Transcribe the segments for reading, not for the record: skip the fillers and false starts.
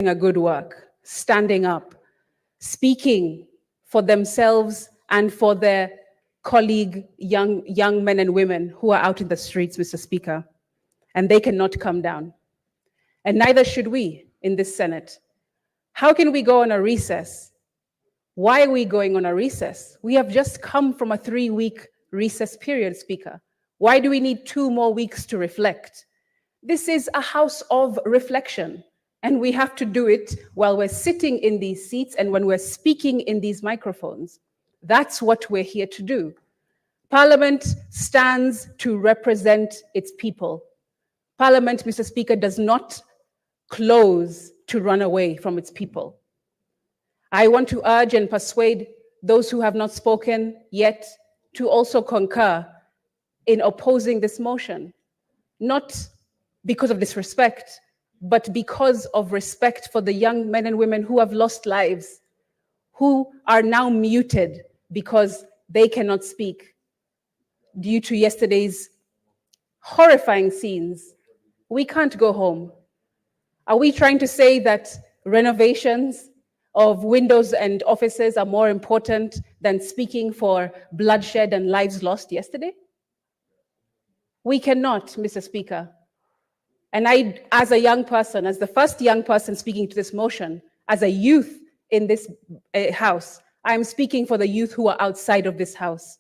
a good work, standing up, speaking for themselves and for their colleague young men and women who are out in the streets, Mr. Speaker, and they cannot come down. And neither should we in this Senate. How can we go on a recess? Why are we going on a recess? We have just come from a 3-week recess period, Speaker. Why do we need 2 more weeks to reflect? This is a house of reflection, and we have to do it while we're sitting in these seats and when we're speaking in these microphones. That's what we're here to do. Parliament stands to represent its people. Parliament, Mr. Speaker, does not close to run away from its people. I want to urge and persuade those who have not spoken yet to also concur in opposing this motion, not because of disrespect, but because of respect for the young men and women who have lost lives, who are now muted because they cannot speak due to yesterday's horrifying scenes. We can't go home. Are we trying to say that renovations of windows and offices are more important than speaking for bloodshed and lives lost yesterday? We cannot, Mr. Speaker. And I, as a young person, as the first young person speaking to this motion, as a youth in this house, I am speaking for the youth who are outside of this house.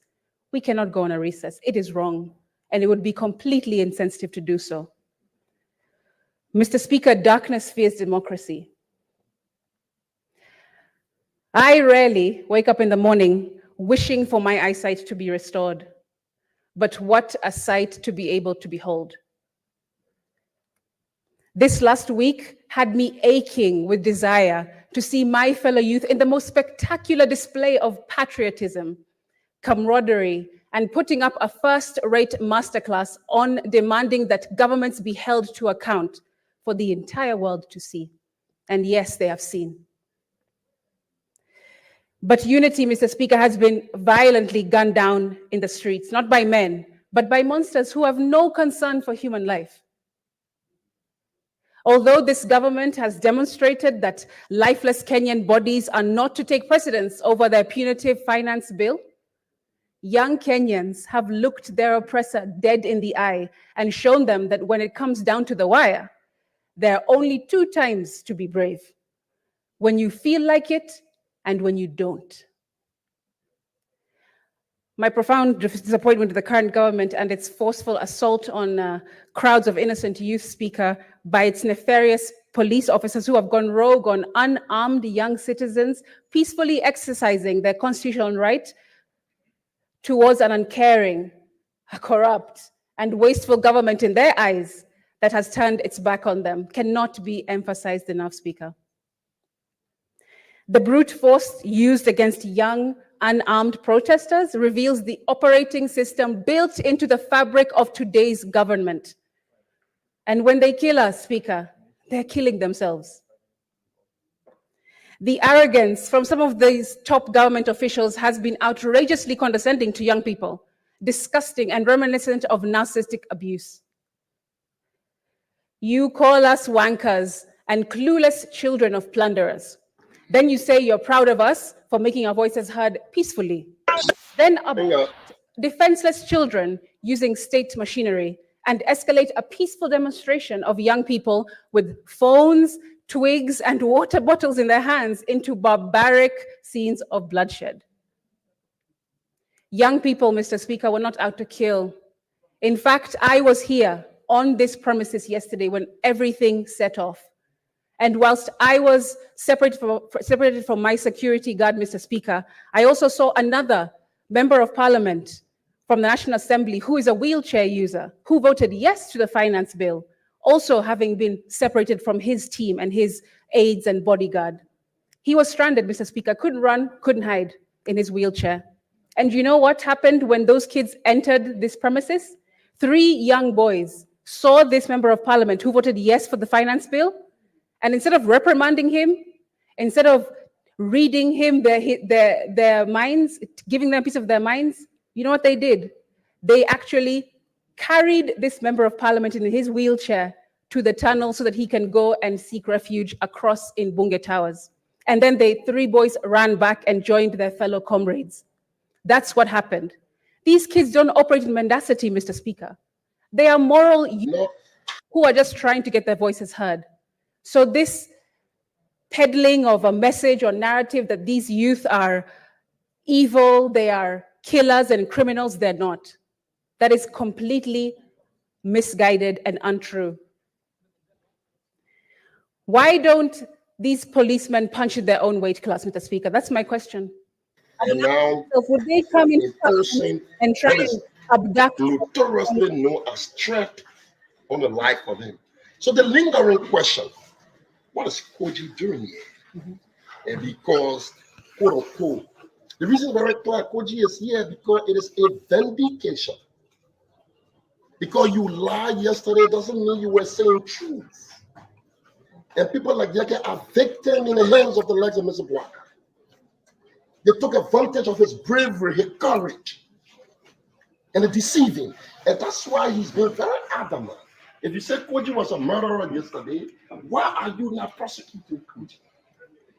We cannot go on a recess. It is wrong, and it would be completely insensitive to do so. Mr. Speaker, darkness fears democracy. I rarely wake up in the morning wishing for my eyesight to be restored, but what a sight to be able to behold. This last week had me aching with desire to see my fellow youth in the most spectacular display of patriotism, camaraderie, and putting up a first-rate masterclass on demanding that governments be held to account for the entire world to see. And yes, they have seen. But unity, Mr. Speaker, has been violently gunned down in the streets, not by men, but by monsters who have no concern for human life. Although this government has demonstrated that lifeless Kenyan bodies are not to take precedence over their punitive finance bill, young Kenyans have looked their oppressor dead in the eye and shown them that when it comes down to the wire, there are only 2 times to be brave: when you feel like it and when you don't. My profound disappointment with the current government and its forceful assault on crowds of innocent youth, Speaker, by its nefarious police officers who have gone rogue on unarmed young citizens peacefully exercising their constitutional right towards an uncaring, corrupt, and wasteful government in their eyes that has turned its back on them, cannot be emphasized enough, Speaker. The brute force used against young, unarmed protesters reveals the operating system built into the fabric of today's government. And when they kill us, Speaker, they're killing themselves. The arrogance from some of these top government officials has been outrageously condescending to young people, disgusting and reminiscent of narcissistic abuse. You call us wankers and clueless children of plunderers. Then you say you're proud of us for making our voices heard peacefully. Then abduct defenseless children using state machinery and escalate a peaceful demonstration of young people with phones, twigs, and water bottles in their hands into barbaric scenes of bloodshed. Young people, Mr. Speaker, were not out to kill. In fact, I was here on this premises yesterday when everything set off. And whilst I was separated from my security guard, Mr. Speaker, I also saw another member of parliament from the National Assembly who is a wheelchair user, who voted yes to the finance bill, also having been separated from his team and his aides and bodyguard. He was stranded, Mr. Speaker, couldn't run, couldn't hide in his wheelchair. And you know what happened when those kids entered this premises? 3 young boys saw this member of parliament who voted yes for the finance bill, and instead of reprimanding him, instead of reading him their minds, giving them a piece of their minds, you know what they did? They actually carried this member of parliament in his wheelchair to the tunnel so that he can go and seek refuge across in Bunge Towers. And then the three boys ran back and joined their fellow comrades. That's what happened. These kids don't operate in mendacity, Mr. Speaker. They are moral youth who are just trying to get their voices heard. So this peddling of a message or narrative that these youth are evil, they are killers and criminals, they're not. That is completely misguided and untrue. Why don't these policemen punch in their own weight class, Mr. Speaker? That's my question. And now, would they come in a person and try and abduct notoriously known as threat on the life of him? So the lingering question, what is Koji doing here? And because, quote unquote, the reason very clear Koji is here because it is a vindication. Because you lied yesterday doesn't mean you were saying truth. And people like Yeke are victims in the hands of the legs of Mr. Black. They took advantage of his bravery, his courage, and the deceiving. And that's why he's been very adamant. If you say Koji was a murderer yesterday, why are you not prosecuting Koji?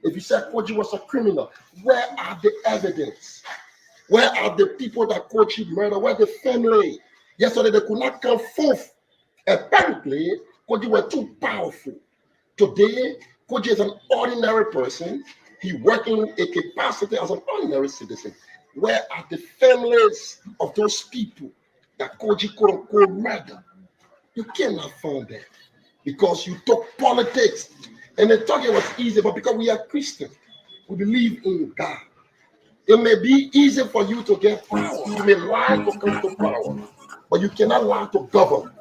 If you say Koji was a criminal, where are the evidence? Where are the people that Koji murdered? Where the family? Yesterday they could not come forth. Apparently, Koji were too powerful. Today, Koji is an ordinary person. He working a capacity as an ordinary citizen. Where are the families of those people that Koji quote unquote murder? You cannot find them because you took politics and they thought it was easy, but because we are Christians, we believe in God. It may be easy for you to get power. You may lie to come to power, but you cannot lie to govern.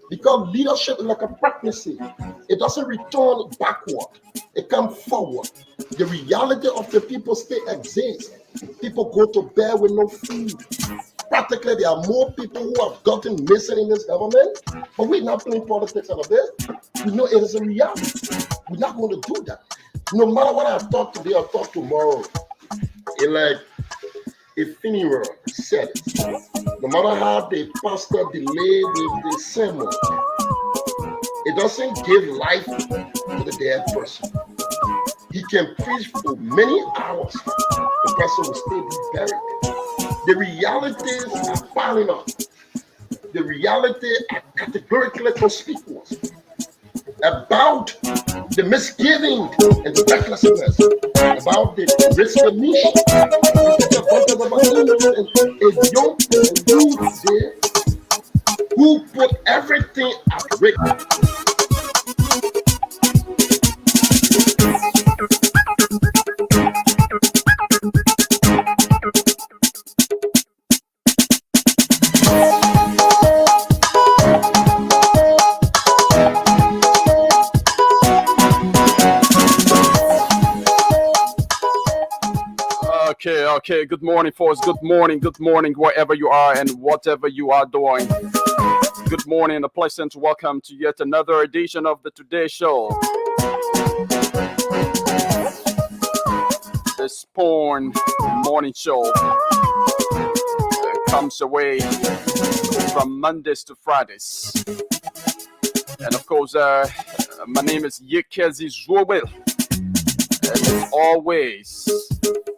Because leadership is like a pregnancy. It doesn't return backward. It comes forward. The reality of the people still exists. People go to bed with no food. Practically, there are more people who have gotten missing in this government. But we're not playing politics out of this. We know it is a reality. We're not going to do that. No matter what I thought today or thought tomorrow, it's like a funeral said it. No matter how the pastor delay with the sermon, it doesn't give life to the dead person. He can preach for many hours. The person will still be buried. The realities are piling up. The reality are categorically conspicuous about the misgiving and the recklessness, about the risky mission. A young youth there who put everything at risk. Okay. Good morning, folks. Good morning, wherever you are and whatever you are doing. Good morning and a pleasant welcome to yet another edition of the Today Show. The Spawn Morning Show comes away from Mondays to Fridays. And of course, my name is Yekezi Zouwel. And it's always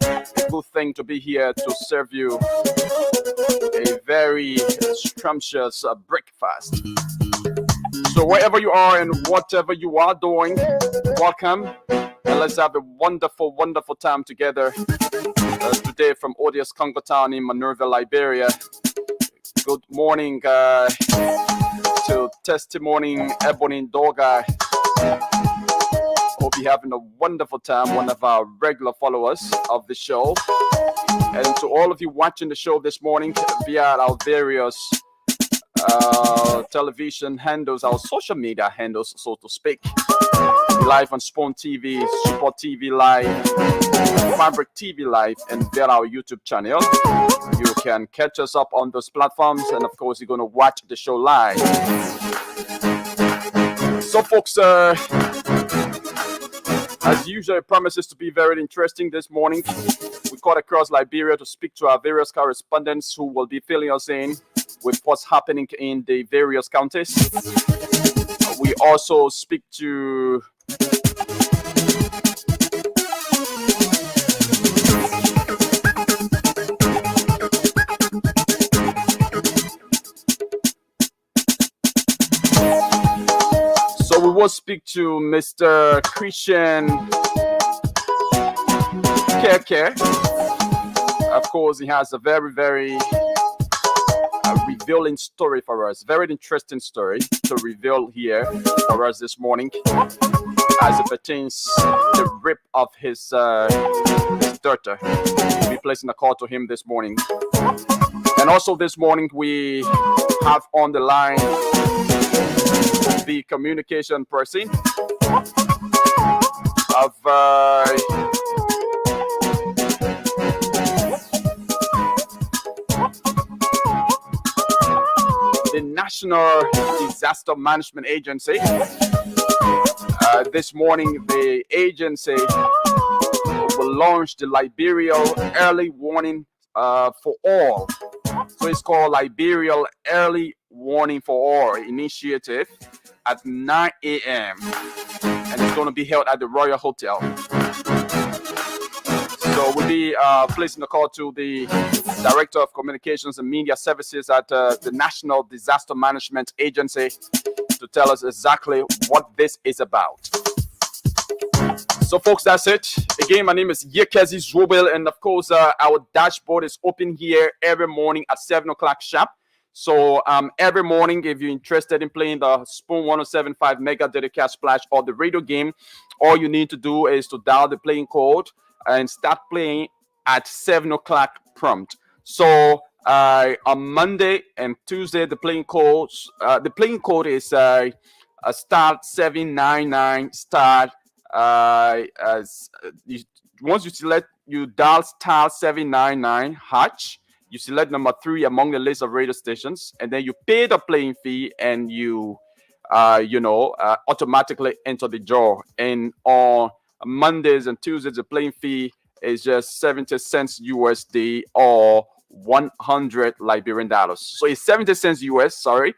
a good thing to be here to serve you a very scrumptious breakfast. So wherever you are and whatever you are doing, welcome. And let's have a wonderful, wonderful time together today from Odious Congo Town in Minerva, Liberia. Good morning to Testimony Ebony Doga. Hope you're having a wonderful time, one of our regular followers of the show. And to all of you watching the show this morning via our various television handles, our social media handles, so to speak. Live on Spawn TV, Support TV Live, Fabric TV Live, and via our YouTube channel. You can catch us up on those platforms, and of course, you're going to watch the show live. So, folks, as usual, it promises to be very interesting this morning. We caught across Liberia to speak to our various correspondents who will be filling us in with what's happening in the various counties. We we also speak to we will speak to Mr. Christian Keke. Of course, he has a very, very revealing story for us. Very interesting story to reveal here for us this morning as it pertains the rape of his daughter. We'll be placing a call to him this morning. And also this morning, we have on the line the communication person of the National Disaster Management Agency. This morning, the agency will launch the Liberial Early Warning for All. So it's called Liberial Early Warning for All initiative at 9 a.m. and it's going to be held at the Royal Hotel. So we'll be placing a call to the Director of Communications and Media Services at the National Disaster Management Agency to tell us exactly what this is about. So folks, that's it. Again, my name is Yekezi Zwobel, and of course our dashboard is open here every morning at 7 o'clock sharp. So every morning, if you're interested in playing the Spoon 107.5 Mega Data Cash Splash or the radio game, all you need to do is to dial the playing code and start playing at 7 o'clock prompt. So on Monday and Tuesday, the playing code is start 799 start. Once you dial star 799 hatch. You select number 3 among the list of radio stations, and then you pay the playing fee, and you, automatically enter the draw. And on Mondays and Tuesdays, the playing fee is just 70 cents USD or 100 Liberian dollars. So it's 70 cents US, or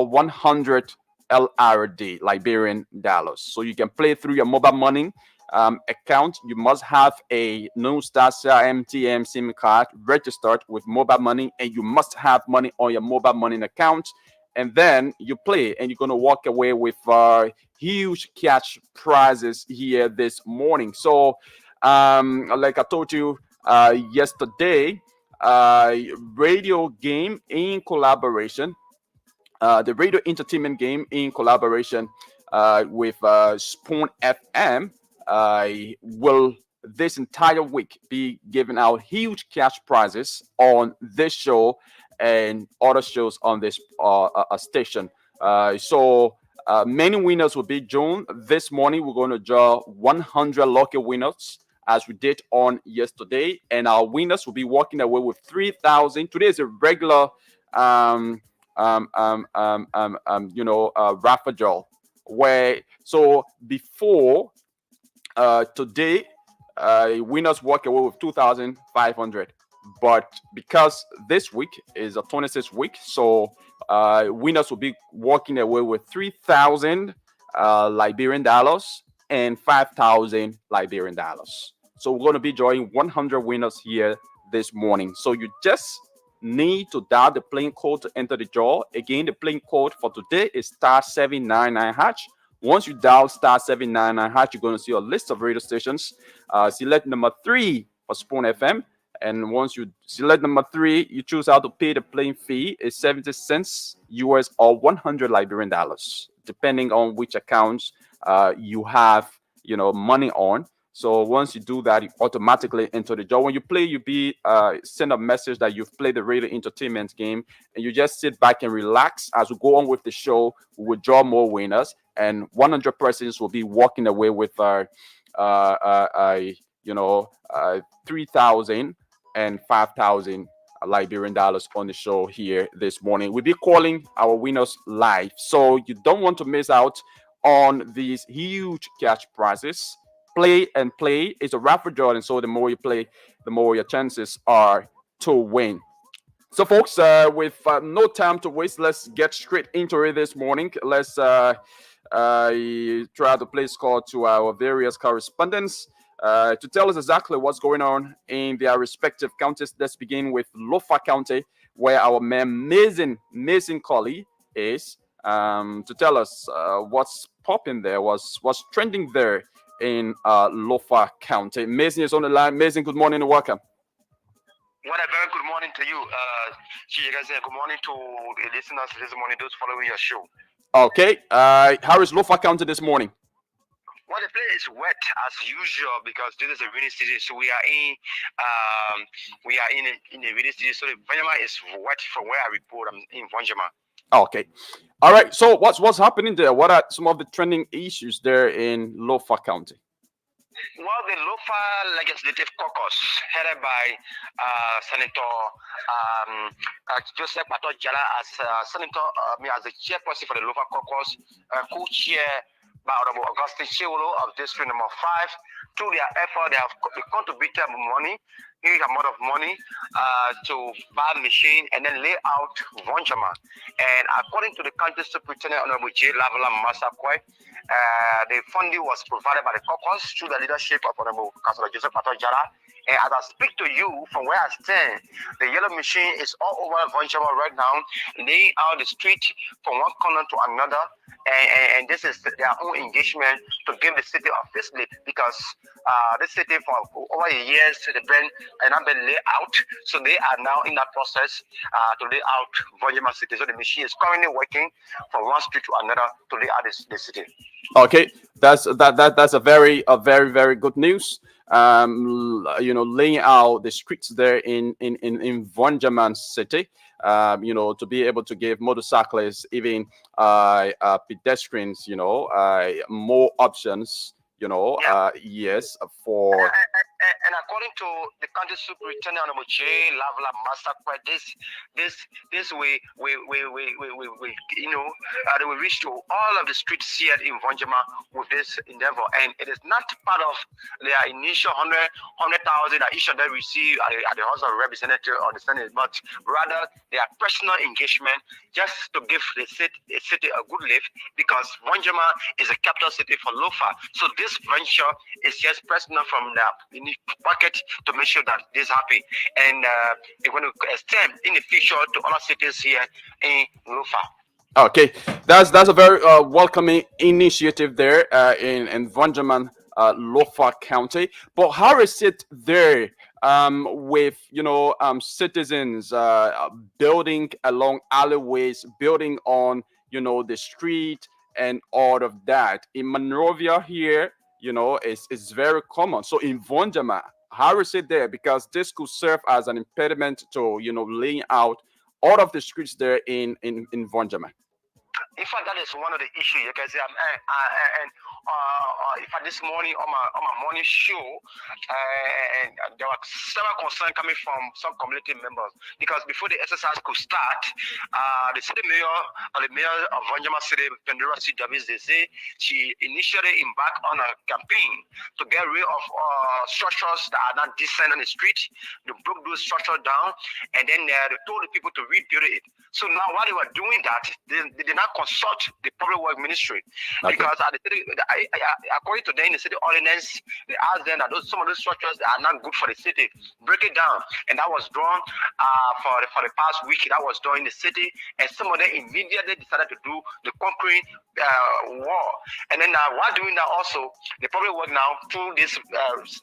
100 LRD Liberian dollars. So you can play through your mobile money account. You must have a Stasia MTM SIM card registered with mobile money, and you must have money on your mobile money account. And then you play, and you're going to walk away with huge cash prizes here this morning. So like I told you yesterday, radio game in collaboration, the radio entertainment game in collaboration with Spoon FM will this entire week be giving out huge cash prizes on this show and other shows on this station. So many winners will be drawn this morning. We're going to draw 100 lucky winners as we did on yesterday, and our winners will be walking away with 3,000. Today is a regular raffle draw. So before today, winners walk away with 2,500. But because this week is a 26th week, so winners will be walking away with 3,000 Liberian dollars and 5,000 Liberian dollars. So we're going to be drawing 100 winners here this morning. So you just need to dial the playing code to enter the draw. Again, the playing code for today is star 799 hatch. Once you dial star 799 hatch, you're going to see a list of radio stations. Select number 3 for Spoon FM. And once you select number 3, you choose how to pay the playing fee. It's 70 cents US or 100 Liberian dollars, depending on which accounts you have, money on. So once you do that, you automatically enter the draw. When you play, you send a message that you've played the radio entertainment game, and you just sit back and relax. As we go on with the show, we will draw more winners, and 100 persons will be walking away with 3,000 and 5,000 Liberian dollars on the show here this morning. We'll be calling our winners live, so you don't want to miss out on these huge cash prizes. Play and play. It's a raffle draw, and so the more you play, the more your chances are to win. So folks, with no time to waste, let's get straight into it this morning. Let's throughout the place call to our various correspondents to tell us exactly what's going on in their respective counties. Let's begin with Lofa County, where our amazing colleague is to tell us what's popping there, what's trending there in Lofa County. Amazing is on the line. Amazing, good morning and welcome. Well, a very good morning to you. Good morning to the listeners this morning, those following your show. Okay. How is Lofa County this morning? Well, the place is wet as usual because this is a rainy season. So we are in a rainy season. So the Vanjama is wet from where I report. I'm in Vanjama. Okay. All right. So what's happening there? What are some of the trending issues there in Lofa County? Well, the Lofa Legislative Caucus, headed by Senator Joseph Pato Jala as Senator, as the chairperson for the Lofa Caucus, co-chair by Honorable Augustine Chewolo of District Number 5. Through their effort, they have contributed money, huge amount of money to buy the machine and then lay out Vanjama. And according to the county superintendent, Honorable J. Lavala Masakwe, the funding was provided by the caucus through the leadership of Honorable Councilor Joseph Pato Jara. And as I speak to you from where I stand, the yellow machine is all over Vanjama right now, laying out the street from one corner to another. And this is their own engagement to give the city a facelift because the city for over years the brand and not been laid out, so they are now in that process to lay out Vanjama city. So the machine is currently working from one street to another to lay out the city. Okay, that's a very good news. Laying out the streets there in Vanjama city. To be able to give motorcyclists, even pedestrians, more options. Yes, for. And according to the county superintendent, Honorable J. Lavala Masakwe, this way, we will reach to all of the streets here in Vanjama with this endeavor. And it is not part of their initial 100,000 that each of them receive at the House of Representatives or the Senate, but rather their personal engagement just to give the city a good lift because Vanjama is a capital city for Lofa. So this venture is just personal from the pocket to make sure that this happy, and it's going to extend in the future to other cities here in Lofa. Okay, that's a very welcoming initiative there in Vanjama, Lofa County. But how is it there with citizens building along alleyways, building on the street and all of that? In Monrovia here, it's very common. So in Vanjama, how is it there? Because this could serve as an impediment to laying out all of the streets there in Vanjama. In fact, that is one of the issues. You can say, this morning on my morning show, and there were several concerns coming from some community members because before the exercise could start, the city mayor or the mayor of Vanjama City, Pandora C. Davis, they say she initially embarked on a campaign to get rid of structures that are not decent on the street. They broke those structures down, and then they told the people to rebuild it. So now, while they were doing that, they did not consult the public work ministry because at the city, according to them, in the city ordinance, they asked them that some of those structures that are not good for the city, break it down, and that was done for the past week. That was done in the city, and some of them immediately decided to do the concrete wall. And then while doing that, also the public work now through this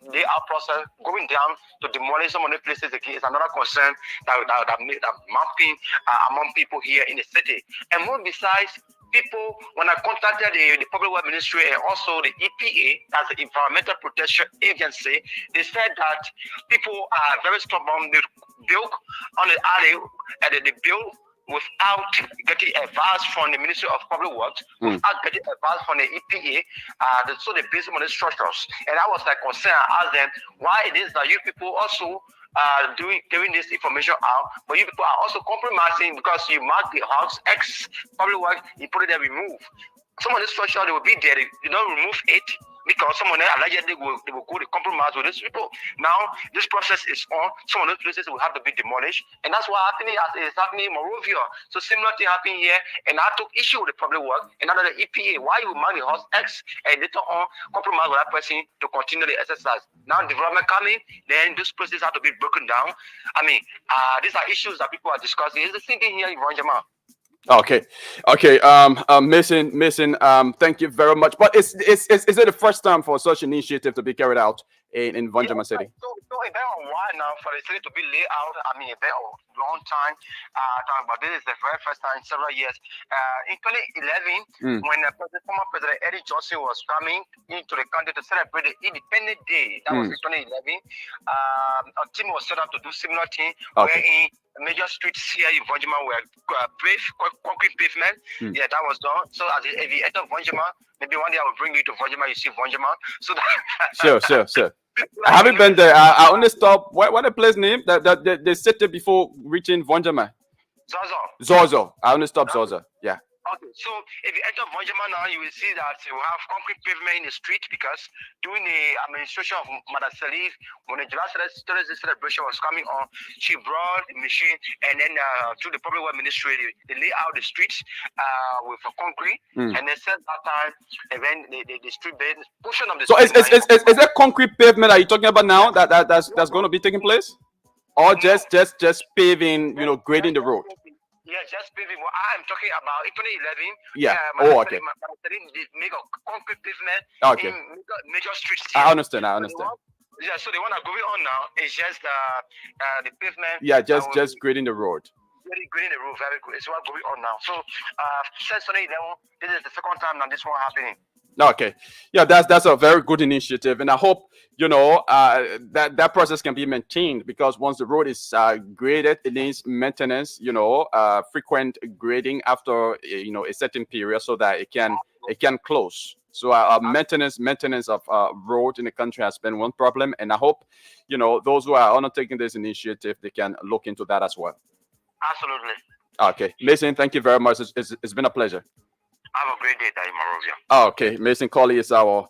layout process going down to demolish some of the places again is another concern that mapping among people here in the city. And more besides, people, when I contacted the Public Works Ministry and also the EPA, that's the Environmental Protection Agency, they said that people are very stubborn. They build on the alley and they build without getting advice from the Ministry of Public Works, without getting advice from the EPA, so they build some of the structures. And that was like concern. I asked them why it is that you people also giving this information out, but you people are also compromising because you mark the house X public work, you put it there, remove. Some of the structure they will be there, you don't remove it, because someone allegedly they will go to compromise with these people. Now this process is on. Some of those places will have to be demolished, and that's what happening as is happening in Morovia. So similar thing happening here, and I took issue with the public work and under the EPA. Why you mark the horse X and later on compromise with that person to continue the exercise? Now development coming, then those places have to be broken down. I mean, these are issues that people are discussing. It's the same thing here in Vanjama. Okay. Mason, thank you very much. But is it the first time for such an initiative to be carried out in Vanjama City? So it's been a while now for the city to be laid out. I mean, it's been a long time. But this is the very first time in several years. In 2011, when former President Eddie Johnson was coming into the country to celebrate the Independence Day, that was in 2011, a team was set up to do similar thing, wherein major streets here in Vanjama were concrete pavement. Yeah, that was done. So if you enter Vanjama, maybe one day I will bring you to Vanjama. You see Vanjama. So that Sure. I haven't been there. I only stopped. What the place name? That they sit there before reaching Vanjama. Zozo. I only stopped Zozo. Yeah. Okay, so if you enter Vanjama now, you will see that you have concrete pavement in the street because during the administration of Madam Salif, when the July celebration was coming on, she brought the machine and then through the public works ministry, they lay out the streets with a concrete, and they said that time, and then the street bed portion of the. So is that concrete pavement are you talking about now that's going to be taking place, or just paving, grading the road? Yeah, just paving. What I'm talking about in 2011. Yeah. Okay. They make a concrete pavement in major streets. I understand. So the one that going on now is just the pavement. Yeah, just grading the road. Grading the road, very good. It's what going on now. So since 2011, this is the second time now this one happening. Okay, yeah, that's a very good initiative, and I hope that process can be maintained, because once the road is graded, it needs maintenance, frequent grading after a certain period, so that it can close. So maintenance of road in the country has been one problem, and I hope those who are undertaking this initiative, they can look into that as well. Absolutely. Okay, Mason, thank you very much. It's been a pleasure. Have a great day, Morovia. Okay, Mason Colley is our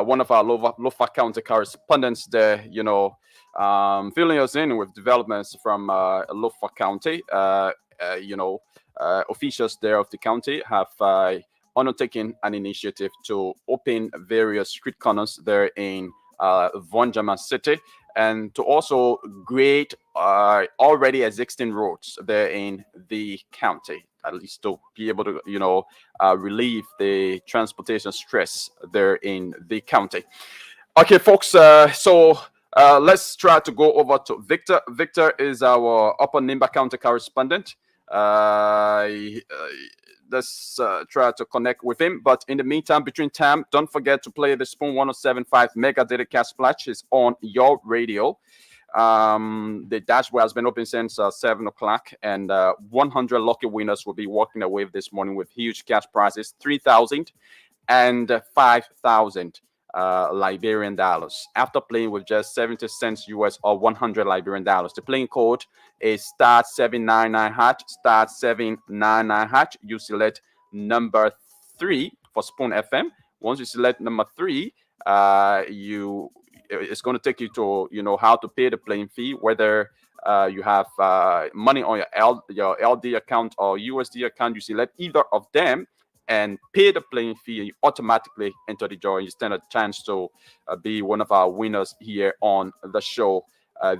one of our Lofa County correspondents there, filling us in with developments from Lofa County. Officials there of the county have undertaken an initiative to open various street corners there in Vanjama City, and to also grade already existing roads there in the county, at least to be able to, relieve the transportation stress there in the county. Okay, folks, so let's try to go over to Victor. Victor is our Upper Nimba County correspondent. Let's try to connect with him. But in the meantime, between time, don't forget to play the Spoon 107.5 Mega Dedicated Splash. Is on your radio. The dashboard has been open since 7 o'clock, and 100 lucky winners will be walking away this morning with huge cash prizes, 3,000 and 5,000 Liberian dollars. After playing with just 70 cents US or 100 Liberian dollars, the playing code is *799#, *799#. You select number 3 for Spoon FM. Once you select number 3, it's going to take you to how to pay the playing fee, whether you have money on your LD account or USD account. You select either of them and pay the playing fee, and you automatically enter the draw. You stand a chance to be one of our winners here on the show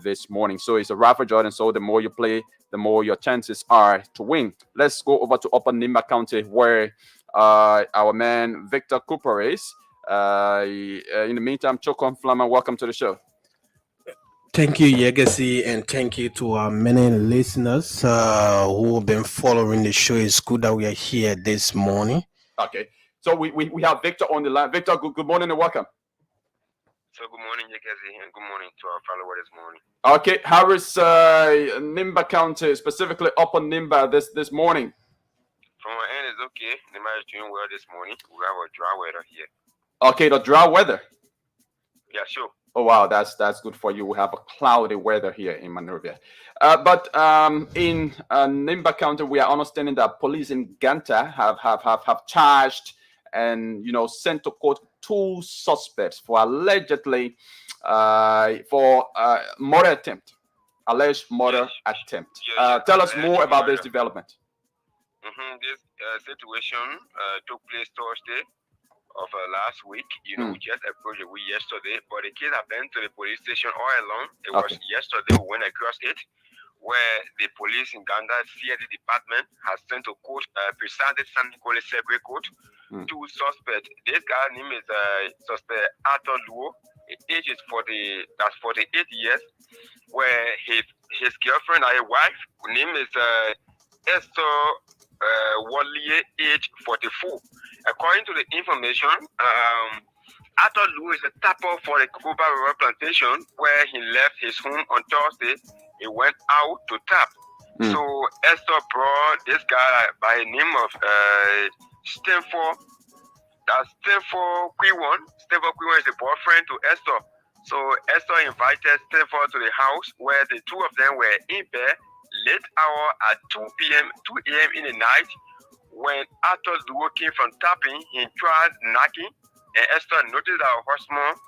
this morning. So it's a raffle, Jordan. So the more you play, the more your chances are to win. Let's go over to Upper Nimba County, where our man Victor Cooper is. In the meantime, Chokon Flama, welcome to the show. Thank you, Yegesi, and thank you to our many listeners who have been following the show. It's good that we are here this morning. Okay, so we have Victor on the line. Victor, good morning and welcome. So good morning, Yegesi, and good morning to our followers this morning. Okay, how is Nimba County, specifically Upper Nimba, this morning? From our end, it's okay. Nimba is doing well this morning. We have a dry weather here. Okay, the dry weather. Yeah, sure. Oh wow, that's good for you. We have a cloudy weather here in Monrovia. But in Nimba County, we are understanding that police in Ganta have charged and sent to court two suspects for allegedly for murder attempt, alleged murder attempt. Tell us more about this development. This situation took place Thursday of last week. You know, we just approached the week yesterday, but the case had been to the police station all along. It was yesterday we went across it, where the police in Uganda CID department has sent to court presided San Nicolas Secret Court two suspects. This guy's name is suspect Arthur Luo. His age is 48 years, where his girlfriend or his wife, her name is Esther Wally, age 44. According to the information, Arthur Luo is a tapper for the Kukuba River plantation, where he left his home on Thursday. He went out to tap. So Esther brought this guy by the name of Stanford. That's Stanford Quiwan. Stanford Quiwan is the boyfriend to Esther. So Esther invited Stanford to the house, where the two of them were in bed late hour at 2 a.m. in the night. When Arthur Luo came from tapping, he tried knocking, and Esther noticed that her husband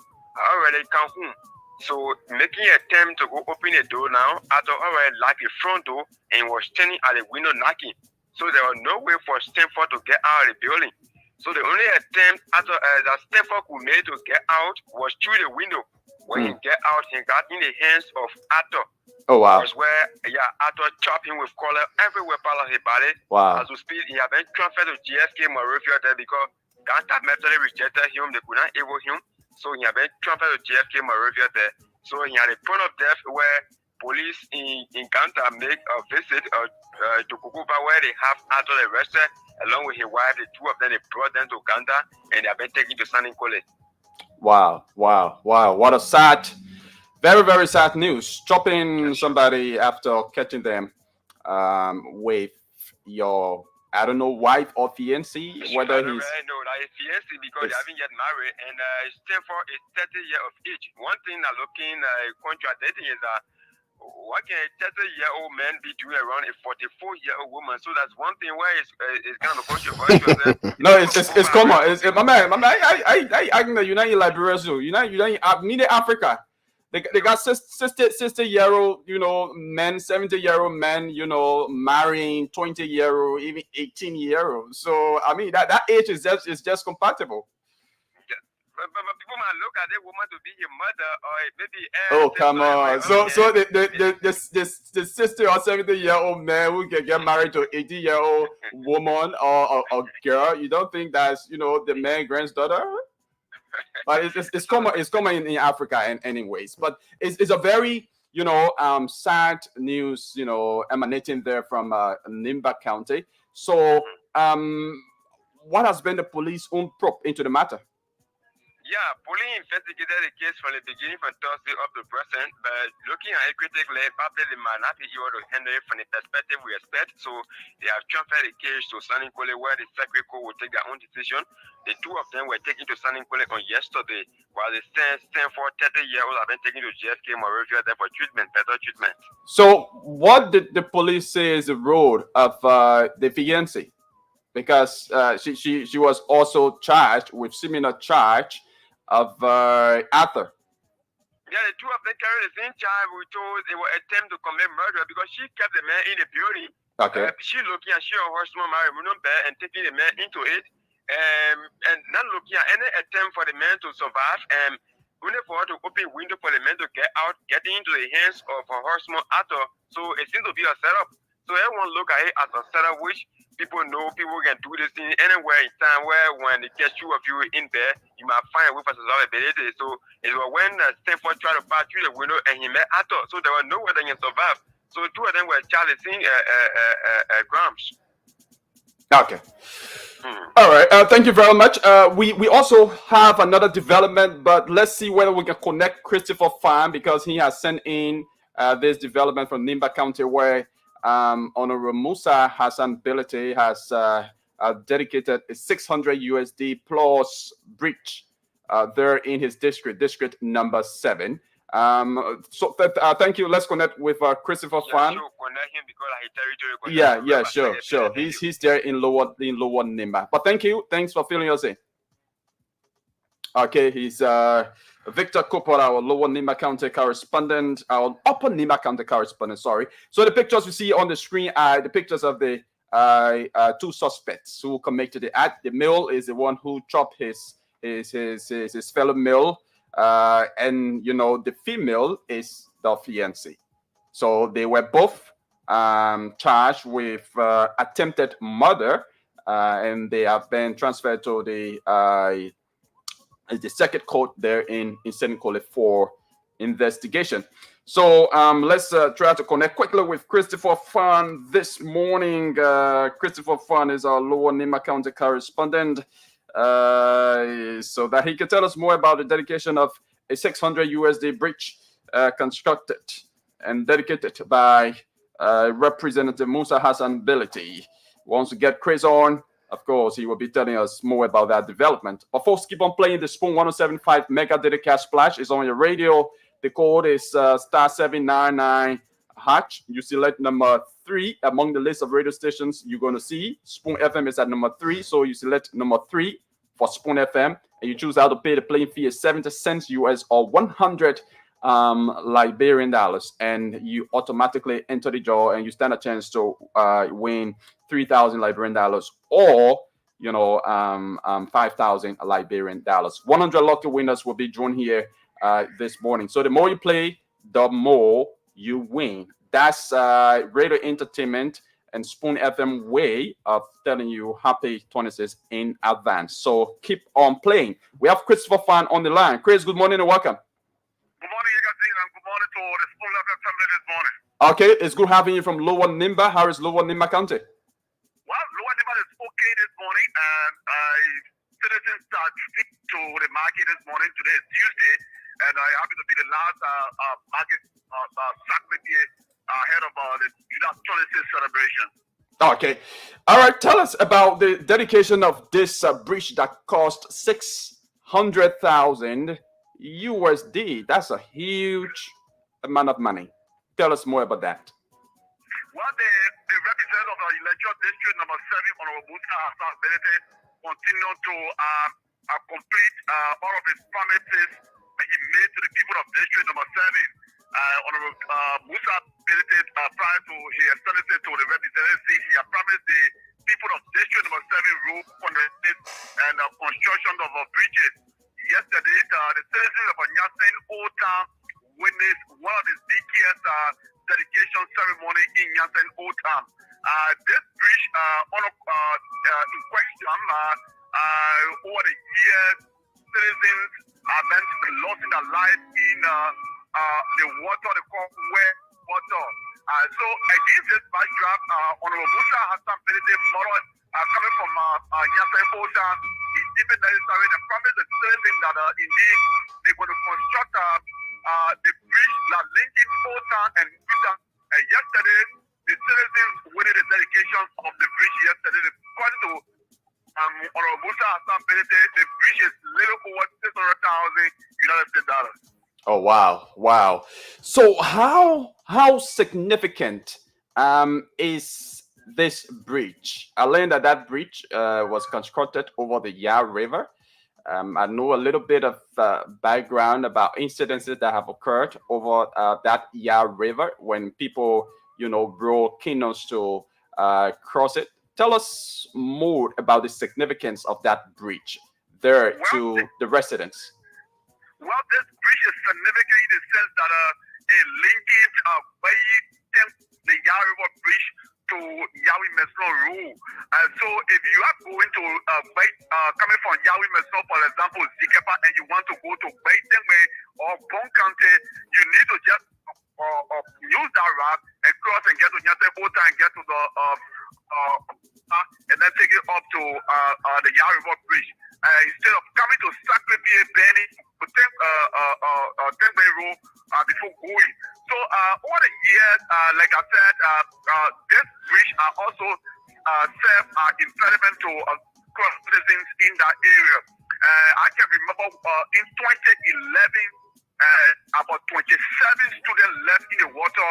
already come home. So making an attempt to go open the door now, Arthur already locked the front door and was standing at the window knocking. So there was no way for Stanford to get out of the building. So the only attempt that Stanford could make to get out was through the window. When he get out, he got in the hands of Arthur. Oh wow! Was where Arthur chopped him with collar everywhere part of his body. Wow! As we speak, he had been transferred to GSK Moravia there because Ghana mentally rejected him. They could not able him. So he had been transferred to GSK Moravia there. So he had a point of death where police in Ghana make a visit to Kukuba, where they have Arthur arrested along with his wife. The two of them, they brought them to Ghana and they have been taken to San Nicolas. Wow, wow, wow. What a sad, very, very sad news. Chopping somebody after catching them with your, I don't know, wife or fiancé, whether he's... No, that is fiancé because they haven't yet married, and Stanford is 30 years of age. One thing that looking contradicting is that what can a 30-year-old man be doing around a 44-year-old woman? So that's one thing where it's kind of controversial. No, it's common. My man. I think the United Liberia, United Africa. They got 60-year-old, men, 70-year-old men, marrying 20-year-old, even 18-year-old. So I mean that age is just compatible. But people might look at a woman to be your mother or maybe. Oh come on! So the 60 or 70-year-old man who can get married to 80-year-old woman or girl, you don't think that's the man's granddaughter? But it's common. It's common in Africa, anyways. But it's a very sad news emanating there from Nimba County. So what has been the police own probe into the matter? Yeah, police investigated the case from the beginning from Thursday up to present, but looking at it critically, probably they might not be able to handle it from the perspective we expect. So they have transferred the case to San Nicolas, where the Secret Court will take their own decision. The two of them were taken to San Nicolas on yesterday, while the Stanford 30-year-old have been taken to GSK Moravia there for treatment, better treatment. So what did the police say is the role of the fiancé? Because she was also charged with similar charge of Arthur. Yeah, the two of them carried the same charge. We told they were attempt to commit murder because she kept the man in the building. Okay. She looking at she and her husband married and taking the man into it, and not looking at any attempt for the man to survive, and only for her to open window for the man to get out, getting into the hands of her husband Arthur. So it seems to be a setup. So everyone look at it as a setup, which people know people can do this thing anywhere in time where when they get two of you in there, you might find a way for survivability. So it was when Stanford tried to pass through the window and he met Arthur. So there was no way they can survive. So two of them were challenging Grams. Okay. All right. Thank you very much. We also have another development, but let's see whether we can connect Christopher Fan because he has sent in this development from Nimba County where Honorable Musa Hassan Bility has dedicated a 600 USD plus bridge there in his district number 7. Thank you. Let's connect with Christopher Fan. Sure, connect him because his territory. Sure. He's there in lower Nimba. But thank you. Thanks for filling us in. Okay, he's Victor Cooper, our Lower Nimba County correspondent, our Upper Nimba County correspondent. Sorry. So the pictures you see on the screen are the pictures of the two suspects who committed the act. The male is the one who chopped his fellow male, and the female is the fiancé. So they were both charged with attempted murder, and they have been transferred to the circuit court there in St. Nicholas for investigation. So let's try to connect quickly with Christopher Fan this morning. Christopher Fan is our Lower Nimba County correspondent, so that he can tell us more about the dedication of a 600 USD bridge constructed and dedicated by Representative Musa Hassan Bility. Wants to get Chris on. Of course, he will be telling us more about that development. But folks, keep on playing the Spoon 107.5 Mega Dedicated Splash. Is on your radio. The code is *799#. You select number 3 among the list of radio stations you're going to see. Spoon FM is at number 3, so you select number 3 for Spoon FM, and you choose how to pay. The playing fee is 70 cents US or 100 Liberian dollars, and you automatically enter the draw, and you stand a chance to win 3,000 Liberian dollars or 5,000 Liberian dollars. 100 lucky winners will be drawn here this morning. So the more you play, the more you win. That's Radio Entertainment and Spoon FM way of telling you happy 26 in advance. So keep on playing. We have Christopher Fan on the line. Chris, good morning and welcome. Good morning, and good morning to the Spoon FM family this morning. Okay, it's good having you from Lower Nimba. How is Lower Nimba County? Well, Lower Nimba is okay this morning, and citizens start to the market this morning. Today is Tuesday, and I happen to be the last market sacrament ahead of the 2026 celebration. Okay. All right. Tell us about the dedication of this bridge that cost 600,000 USD. That's a huge amount of money. Tell us more about that. Well, the representative of the electoral district number 7, Honorable Musa Hassan Bility, continue to complete all of his promises that he made to the people of district number 7. Honorable Musa Bility, prior to he extended it to the representative, he had promised the people of district number 7 road connectivity and construction of bridges. Yesterday, the citizens of Nyasen Old Town witnessed one of the biggest dedication ceremony in Nyasen Old Town. This bridge in question, over the years, citizens have been losing their lives in the water, the wet water. So against this backdrop, Honorable Musa Hassan Bility, coming from Nyasen Old Town, is even necessary and promised the citizens that indeed they're going to construct the bridge that linking Old Town and New Town. Yesterday, the citizens witnessed the dedication of the bridge yesterday. According to Honorable Musa Hassan Bility, the bridge is little over 600,000 United States dollars. Oh wow! So how significant is this bridge? I learned that bridge was constructed over the Yah River. I know a little bit of background about incidences that have occurred over that Yah River when people, broke canoes to cross it. Tell us more about the significance of that bridge there to the residents. Well, this bridge is significant in the sense that it linking the Yah River Bridge to Yahweh Mesno Rule. So if you are going to coming from Yahweh Mesno, for example, Zikepa, and you want to go to Baitengwe or Bon County, you need to just use that route and cross and get to Nyasen Ota and get to the and then take it up to the Yah River Bridge. Instead of coming to Sacred Bay, Benny, to Tengbe Road before going. So over the years, like I said, this bridge also serve impediment to cross citizens in that area. I can remember in 2011, about 27 students left in the water.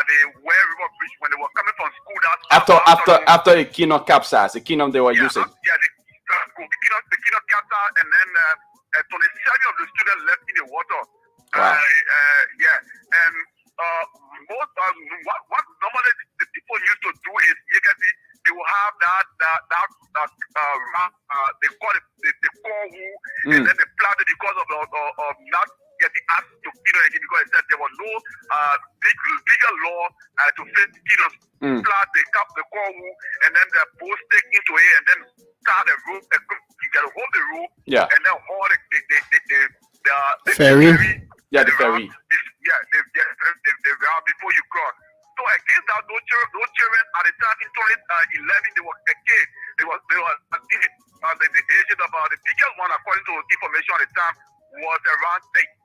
The Ware River Bridge when they were coming from school. After the Kino capsized, the Kino they were using. Yeah, the Kino capsized, and then 27 of the students left in the water. Wow. Yeah, and what normally the people used to do is you can see they will have that they call it the core wool, and then they plant it because of not getting asked to again because it said there was no bigger law to fit plant the core wool and then the post stick into it and then start a rope. You gotta hold the rope, and then hold the ferry. Yeah, the ferry. The route before you cross. So against that, those children at the time in 2011, they were a kid. They were the age of the biggest one, according to information at the time, was around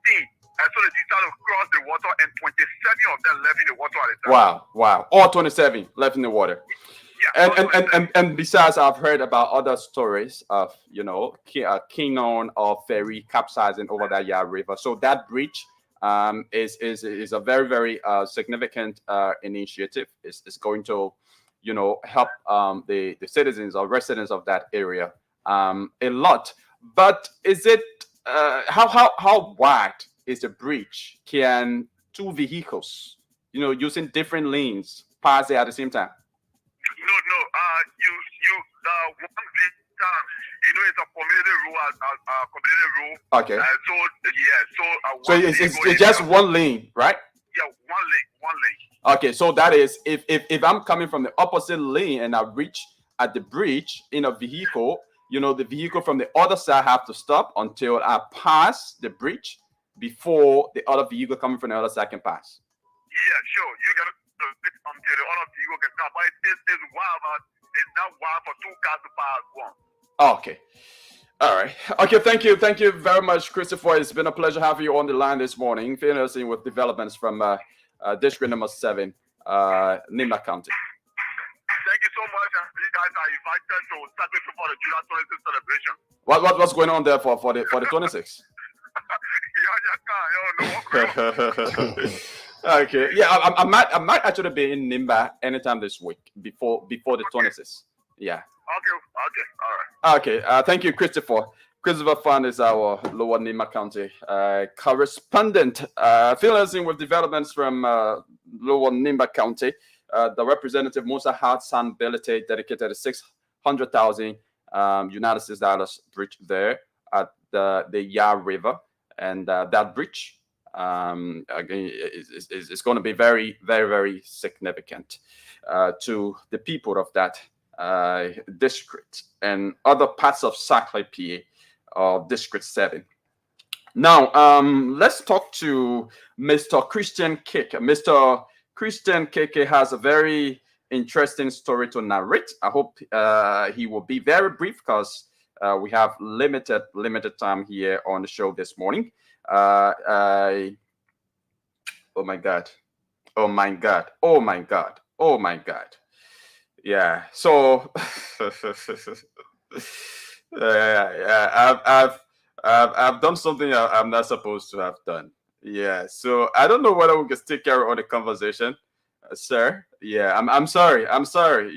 13. And so they decided to cross the water, and 27 of them left in the water at the time. Wow. All 27 left in the water. Yeah, and besides, I've heard about other stories of Kinon or ferry capsizing over that Yah River. So that bridge is a very, very significant initiative. It's going to help the citizens or residents of that area a lot. But is it how wide is the bridge? Can two vehicles using different lanes pass it at the same time? No. One vehicle, it's a community rule. Okay. So it's just one lane, right? Yeah, one lane. Okay, so that is if I'm coming from the opposite lane and I reach at the bridge in a vehicle, the vehicle from the other side have to stop until I pass the bridge before the other vehicle coming from the other side can pass. Yeah, sure. You got to until the other vehicle can come, but it's wild, but it's not wild for two cars to pass one. Okay. All right. Okay. Thank you very much, Christopher. It's been a pleasure having you on the line this morning, finishing with developments from District Number 7, Nimba County. Thank you so much. And you guys are invited to celebrate for the July 26th celebration. What's going on there for the 26th? Okay. Yeah, I might actually be in Nimba anytime this week before the 26th. Yeah. Okay. All right. Okay. Thank you, Christopher. Christopher Fan is our Lower Nimba County correspondent, filling with developments from Lower Nimba County. The representative Musa Hassan Belete dedicated 600,000 United States dollars bridge there at the Yah River, and that bridge again is going to be very, very, very significant to the people of that district and other parts of Saclay PA, District 7. Now, let's talk to Mr. Christian Keke. Mr. Christian Keke has a very interesting story to narrate. I hope he will be very brief because we have limited time here on the show this morning. Oh my God. Yeah. So I've done something I'm not supposed to have done. Yeah. So I don't know whether we can still carry on the conversation, sir. Yeah. I'm sorry.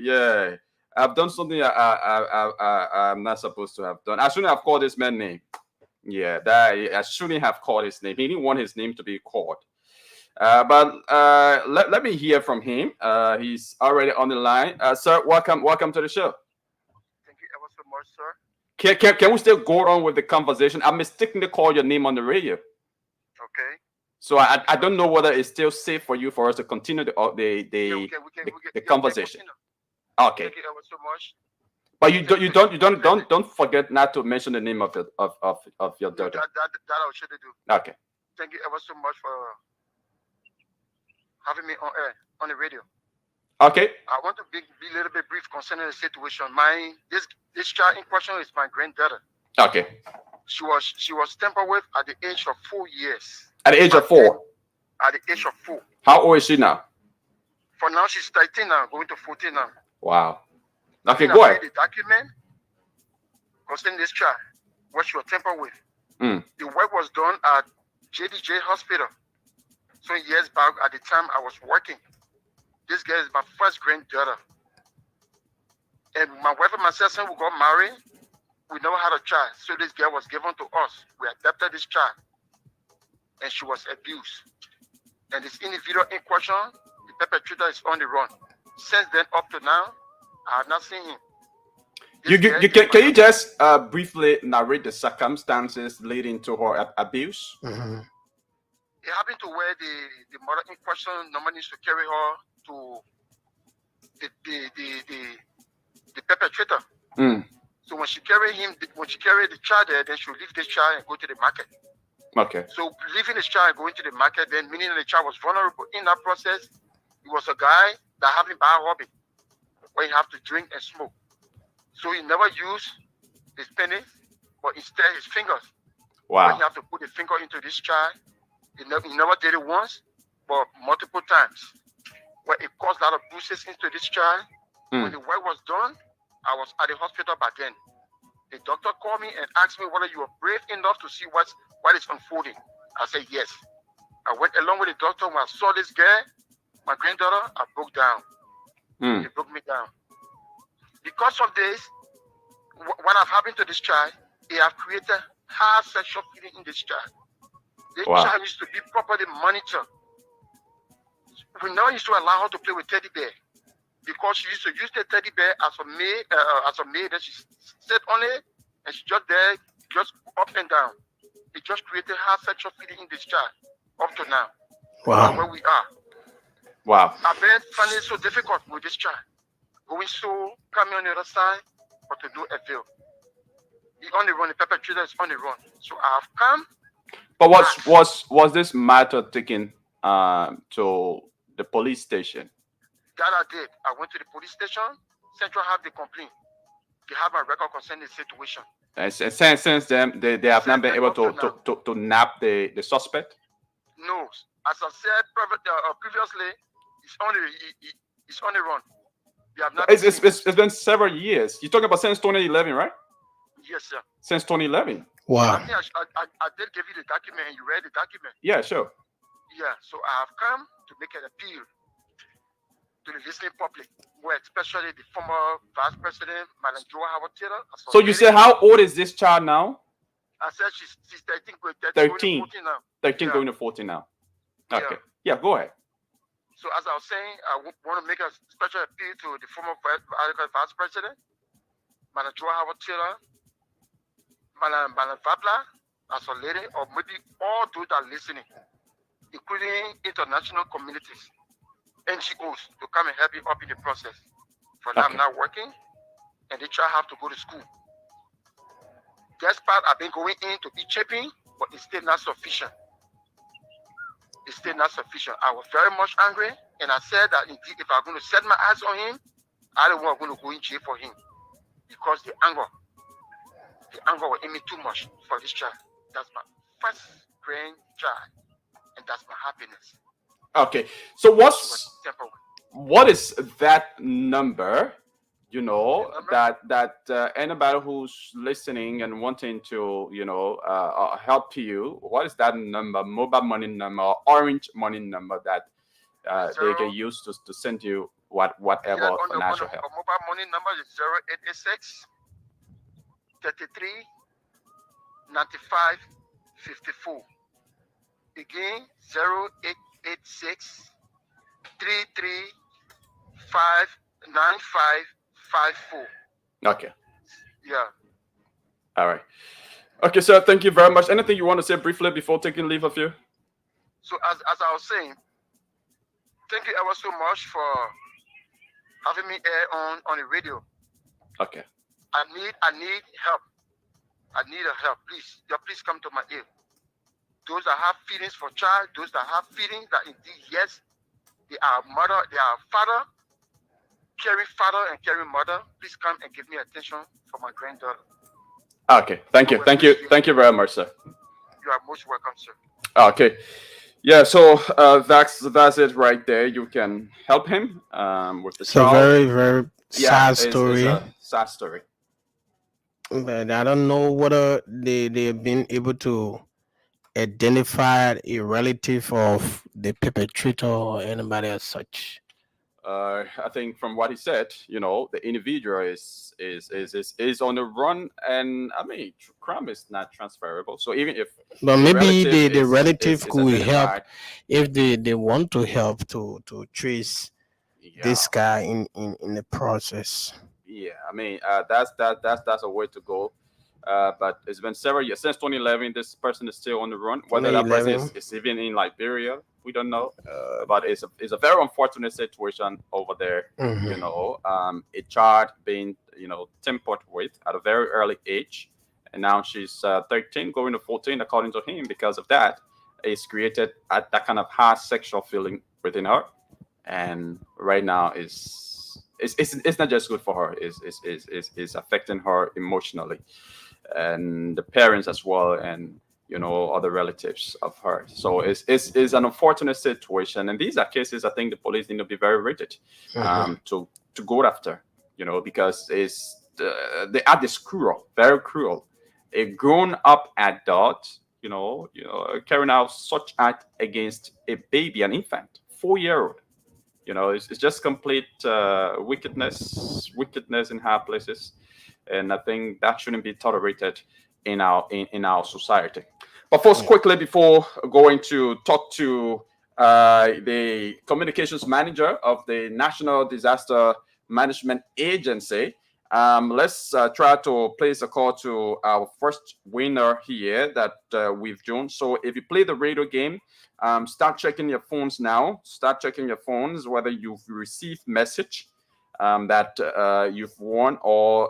Yeah. I've done something I'm not supposed to have done. I shouldn't have called this man's name. Yeah, I shouldn't have called his name. He didn't want his name to be called. But let me hear from him. He's already on the line. Sir, welcome to the show. Thank you ever so much, sir. Can we still go on with the conversation? I mistakenly called your name on the radio. Okay. So I don't know whether it's still safe for you for us to continue the conversation. Okay. Thank you ever so much. But you don't forget not to mention the name of your daughter. That I should do. Okay. Thank you ever so much for having me on air on the radio. Okay. I want to be a little bit brief concerning the situation. This child in question is my granddaughter. Okay. She was tampered with at the age of 4 years. At the age of 4. At the age of 4. How old is she now? For now, she's 13 now, going to 14 now. Wow. Okay, go ahead. The document concerning this child, what she was tampered with. The work was done at JDJ Hospital. So years back, at the time I was working. This girl is my first granddaughter. And my wife and myself, since we got married, we never had a child. So this girl was given to us. We adopted this child, and she was abused. And this individual in question, the perpetrator, is on the run. Since then up to now, I have not seen him. Can you just briefly narrate the circumstances leading to her abuse? Mm-hmm. It happened to where the mother in question normally needs to carry her to the perpetrator. Mm. So when she carried the child there, then she'll leave this child and go to the market. Okay. So leaving this child and going to the market, then meaning the child was vulnerable. In that process, he was a guy that having bad hobby, where he have to drink and smoke. So he never used his penis, but instead his fingers. Wow. When he have to put the finger into this child, he never did it once, but multiple times. Where it caused a lot of bruises into this child. When the work was done, I was at the hospital by then. The doctor called me and asked me whether you were brave enough to see what is unfolding. I said yes. I went along with the doctor. When I saw this girl, my granddaughter, I broke down. It broke me down. Because of this, what have happened to this child, they have created high sexual feeling in this child. This child needs to be properly monitored. We now used to allow her to play with teddy bear, because she used to use the teddy bear as a maid, and she sat on it, and she just there, just up and down. It just created high sexual feeling in this child up to now. Wow. Where we are. Wow. I've been finding it so difficult with this child. Going so coming on the other side, but to no avail. He on the run, the perpetrator is on the run. So I have come. But was this matter taken to the police station? That I did. I went to the police station. Central have the complaint. They have my record concerning the situation. And since then, they have not been able to nab the suspect? No. As I said previously, it's on the run. They have not it's been several years. You're talking about since 2011, right? Yes, sir. Since 2011. Wow. I think I did give you the document, and you read the document. Yeah, sure. Yeah, so I have come to make an appeal to the listening public, where especially the former Vice President, Madam Joa Howard Taylor. So you say, how old is this child now? I said she's 13, 13. going to 14 now. 13 Yeah. going to 14 now. Okay. Yeah. Yeah, go ahead. So as I was saying, I want to make a special appeal to the former Vice President, Madam Joa Howard Taylor, Madam Vabla, as a lady, or maybe all those that are listening, including international communities, NGOs, to come and help me up in the process. For now, I'm not working, and the child have to go to school. Despite I've been going in to be chipping, but it's still not sufficient. It's still not sufficient. I was very much angry, and I said that indeed, if I'm going to set my eyes on him, I don't want to go in jail for him, because the anger will aim me too much for this child. That's my first grandchild, and that's my happiness. Okay, so what is that number? You know, that anybody who's listening and wanting to, help you, what is that number? Mobile money number, or orange money number that they can use to send you whatever financial help? Mobile money number is 0886 33 95 54. Again, 0886 33 95 54. Okay. Yeah. All right. Okay, sir. Thank you very much. Anything you want to say briefly before taking leave of you? So as I was saying, thank you ever so much for having me air on the radio. Okay. I need help. I need a help. Please come to my aid. Those that have feelings for child, those that have feelings that indeed, yes, they are mother, they are father, caring father and caring mother, please come and give me attention for my granddaughter. Okay. Thank you very much, sir. You are most welcome, sir. Okay. Yeah, so that's it right there. You can help him with the child. It's a very, very sad story. It's a sad story. But I don't know whether they've been able to identify a relative of the perpetrator or anybody as such. I think from what he said, the individual is on the run, and I mean, crime is not transferable. So even if But the maybe relative the relative is could help identified, if they want to help to trace yeah, this guy in the process. yeah. I mean, that's a way to go. But it's been several years since 2011. This person is still on the run. Whether that person 2011. is even in Liberia, we don't know. But it's a very unfortunate situation over there. Mhm. A child being tempered with at a very early age, and now she's 13, going to 14, according to him. Because of that, it's created that kind of high sexual feeling within her, and right now it's not just good for her. It's affecting her emotionally, and the parents as well, and other relatives of her. So it's an unfortunate situation, and these are cases I think the police need to be very rigid to go after, because the act is cruel, very cruel. A grown-up adult, carrying out such act against a baby, an infant, 4-year-old. It's just complete wickedness in high places, and I think that shouldn't be tolerated in our society. But first, quickly before going to talk to the communications manager of the National Disaster Management Agency, let's try to place a call to our first winner here that we've joined. So if you play the radio game, start checking your phones now. Start checking your phones whether you've received message that you've won, or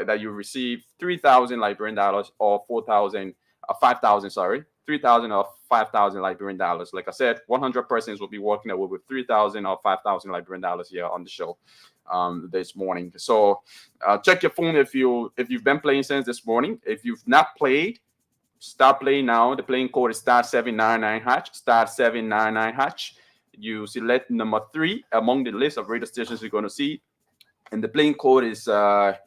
that you received 3,000 Liberian dollars, or 4,000, 5,000, sorry, 3,000 or 5,000 Liberian dollars. Like I said, 100 persons will be walking away with 3,000 or 5,000 Liberian dollars here on the show this morning. So check your phone if you've been playing since this morning. If you've not played, start playing now. The playing code is *799#, *799#. You select number 3 among the list of radio stations you're going to see, and the playing code is sorry,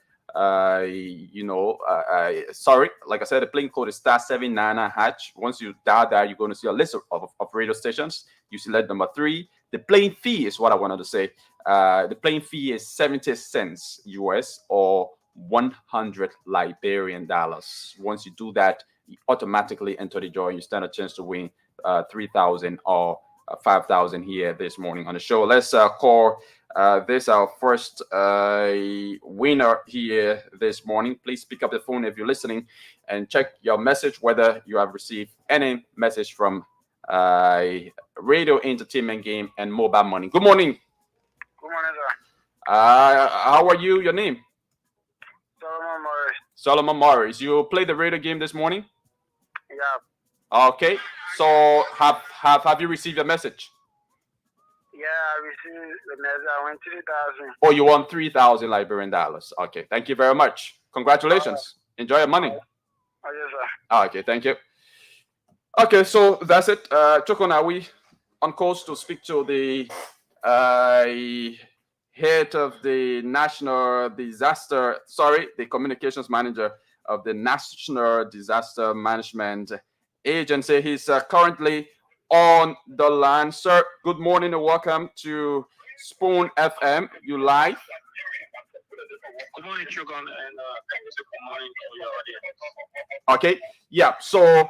like I said, the playing code is *799#. Once you dial that, you're going to see a list of radio stations. You select number 3. The playing fee is what I wanted to say. The playing fee is 70 cents US, or 100 Liberian dollars. Once you do that, you automatically enter the draw, and you stand a chance to win 3,000 or 5,000 here this morning on the show. Let's call this our first winner here this morning. Please pick up the phone if you're listening, and check your message whether you have received any message from radio, entertainment, game, and mobile money. Good morning. Good morning, sir. How are you? Your name? Solomon Morris. Solomon Morris. You played the radio game this morning? Yeah. Okay. So have you received a message? Yeah, I received the message. I won 3,000. Oh, you won 3,000 Liberian dollars. Okay. Thank you very much. Congratulations. Enjoy your money. Oh, yes, sir. Okay. Thank you. Okay. So that's it. Chokon, are we on course to speak to the head of the the communications manager of the National Disaster Management Agency? He's currently on the line. Sir, good morning and welcome to Spoon FM. You live? Good morning, Chugon, and good morning to your audience. Okay, yeah. So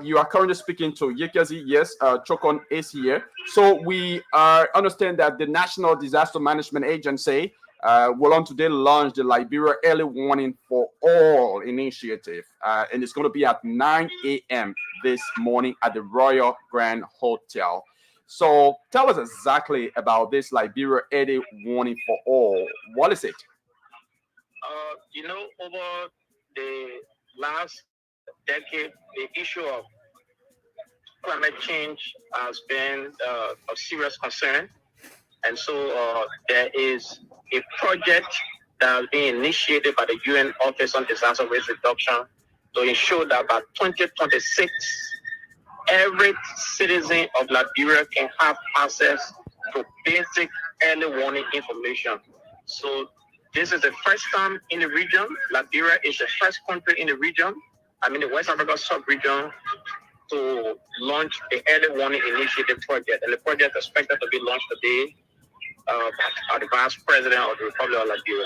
you are currently speaking to Yekezi. Yes, Chokon is here. So we understand that the National Disaster Management Agency will on today launch the Liberia Early Warning for All initiative, and it's going to be at 9 a.m. this morning at the Royal Grand Hotel. So tell us exactly about this Liberia Early Warning for All. What is it? Over the last decade, the issue of climate change has been of serious concern. And so there is a project that has been initiated by the UN Office on Disaster Risk Reduction to ensure that by 2026, every citizen of Liberia can have access to basic early warning information. So this is the first time in the region. Liberia is the first country in the region, the West Africa sub-region, to launch the Early Warning Initiative project. And the project is expected to be launched today. the Vice President of the Republic of Liberia.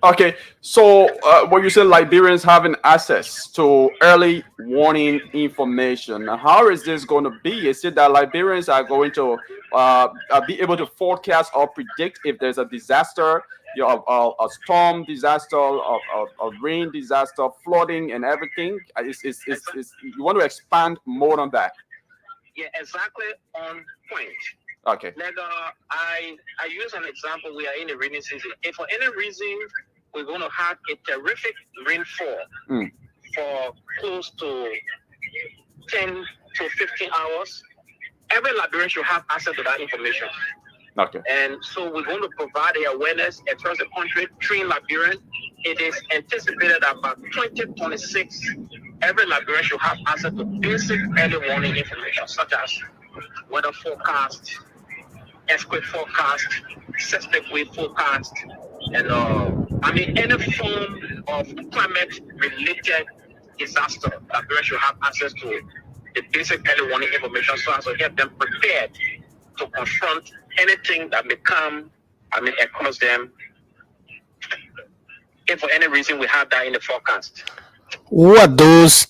Okay, so when you say Liberians having access to early warning information, how is this going to be? Is it that Liberians are going to be able to forecast or predict if there's a disaster, a storm disaster, a rain disaster, flooding, and everything? You want to expand more on that? Yeah, exactly on point. Okay. Like I use an example. We are in the rainy season. If for any reason we're going to have a terrific rainfall for close to 10 to 15 hours, every Liberian should have access to that information. Okay. And so we're going to provide the awareness across the country, train Liberians. It is anticipated that by 2026, every Liberian should have access to basic early warning information, such as weather forecast, earthquake forecast, seismic wave forecast, and any form of climate-related disaster. Liberians should have access to the basic early warning information so as to help them prepared to confront anything that may come, across them. If for any reason we have that in the forecast. Who are those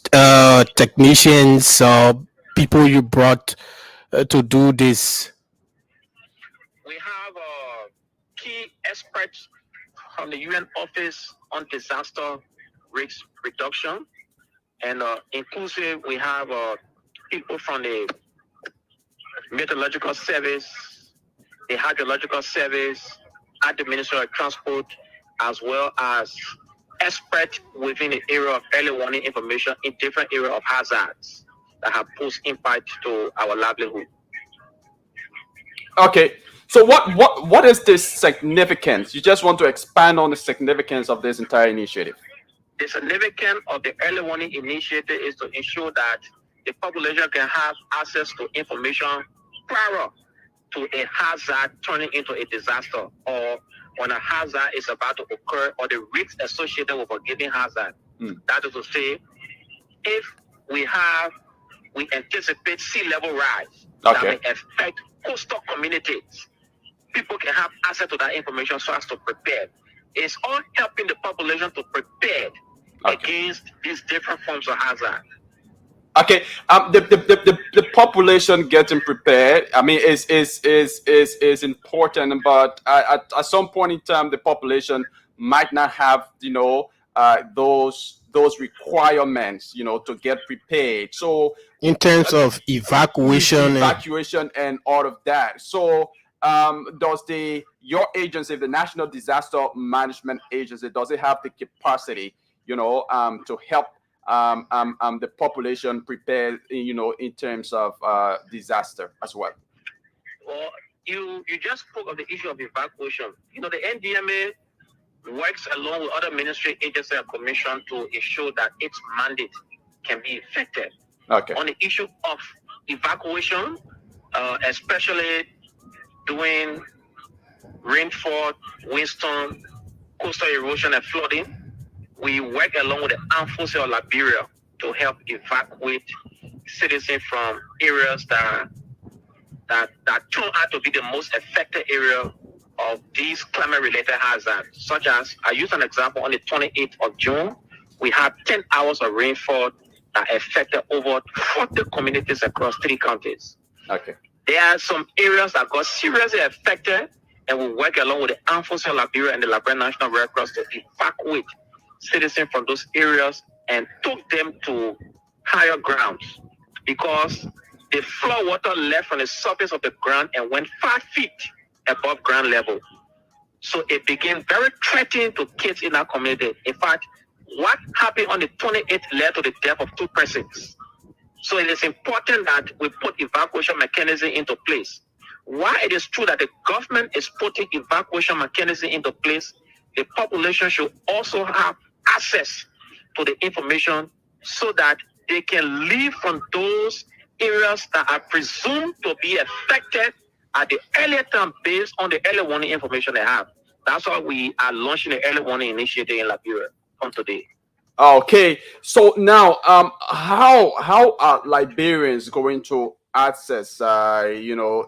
technicians or people you brought to do this? We have key experts from the UN Office on Disaster Risk Reduction, and inclusive we have people from the Meteorological Service, the Hydrological Service, at the Ministry of Transport, as well as experts within the area of early warning information in different areas of hazards that have posed impact to our livelihood. Okay, so what is this significance? You just want to expand on the significance of this entire initiative. The significance of the early warning initiative is to ensure that the population can have access to information prior to a hazard turning into a disaster, or when a hazard is about to occur, or the risks associated with a given hazard. That is to say, if we anticipate sea level rise that may affect coastal communities, people can have access to that information so as to prepare. It's all helping the population to prepare against these different forms of hazard. Okay, the population getting prepared, is important, but at some point in time, the population might not have, those requirements, to get prepared. So in terms of evacuation and all of that. So does your agency, the National Disaster Management Agency, does it have the capacity, to help the population prepare, in terms of disaster as well? Well, you just spoke of the issue of evacuation. The NDMA works along with other ministry agencies and commission to ensure that its mandate can be effective. Okay. On the issue of evacuation, especially during rainfall, windstorm, coastal erosion, and flooding, we work along with the armed forces of Liberia to help evacuate citizens from areas that turn out to be the most affected area of these climate-related hazards, such as, I use an example, on the 28th of June, we had 10 hours of rainfall that affected over 40 communities across 3 counties. Okay. There are some areas that got seriously affected, and we work along with the armed forces of Liberia and the Liberian National Red Cross to evacuate citizens from those areas and took them to higher grounds, because the flood water left from the surface of the ground and went 5 feet above ground level. So it became very threatening to kids in that community. In fact, what happened on the 28th led to the death of 2 persons. So it is important that we put evacuation mechanism into place. While it is true that the government is putting evacuation mechanism into place, the population should also have access to the information so that they can leave from those areas that are presumed to be affected at the earlier time based on the early warning information they have. That's why we are launching the early warning initiative in Liberia from today. Okay, so now how are Liberians going to access,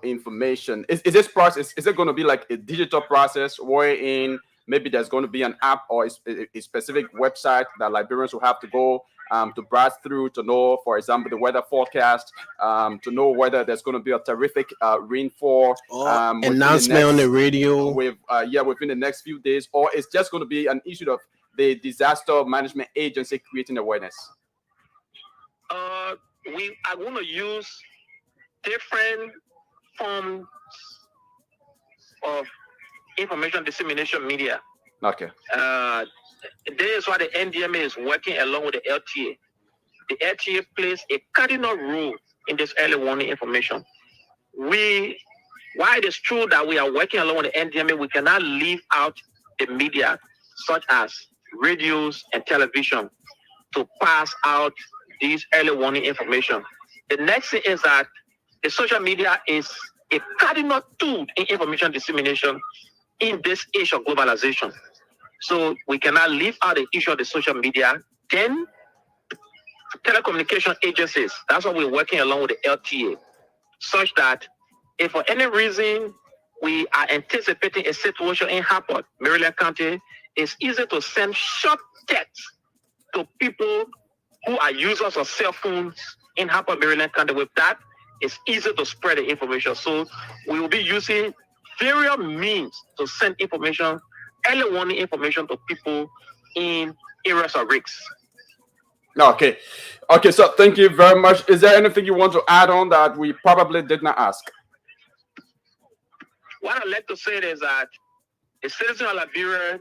information? Is this process, is it going to be like a digital process wherein maybe there's going to be an app or a specific website that Liberians will have to go to browse through to know, for example, the weather forecast, to know whether there's going to be a terrific rainfall announcement on the radio within the next few days, or it's just going to be an issue of the disaster management agency creating awareness? We are going to use different forms of information dissemination media. Okay. This is why the NDMA is working along with the LTA. The LTA plays a cardinal role in this early warning information. While it is true that we are working along with the NDMA, we cannot leave out the media, such as radios and television, to pass out these early warning information. The next thing is that the social media is a cardinal tool in information dissemination in this age of globalization. So we cannot leave out the issue of the social media. Then telecommunication agencies, that's why we're working along with the LTA, such that if for any reason we are anticipating a situation in Hartford, Maryland County, it's easy to send short texts to people who are users of cell phones in Hartford, Maryland County. With that, it's easy to spread the information. So we will be using various means to send information, early warning information to people in areas of risk. Okay. So thank you very much. Is there anything you want to add on that we probably did not ask? What I'd like to say is that the citizens of Liberia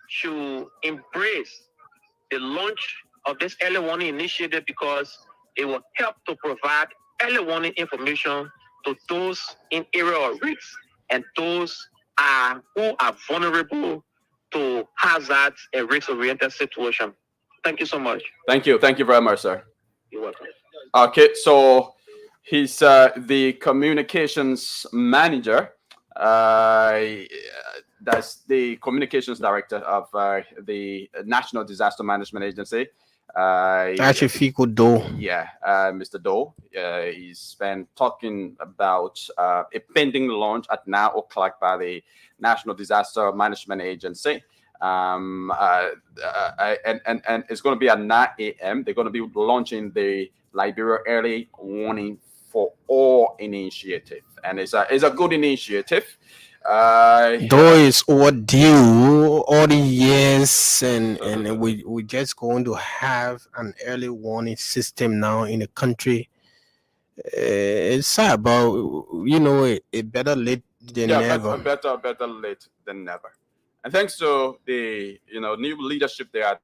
should embrace the launch of this early warning initiative, because it will help to provide early warning information to those in area of risk and those who are vulnerable to hazards and risk-oriented situation. Thank you so much. Thank you very much, sir. You're welcome. Okay, so he's the communications manager. That's the communications director of the National Disaster Management Agency. Actually, Fico Doe. Yeah, Mr. Doe. He's been talking about a pending launch at 9 o'clock by the National Disaster Management Agency. And it's going to be at 9 a.m. They're going to be launching the Liberia Early Warning for All initiative, and it's a good initiative. Though it's overdue all the years, and we just going to have an early warning system now in the country. It's sad, but it better late than never. Better late than never. And thanks to the new leadership there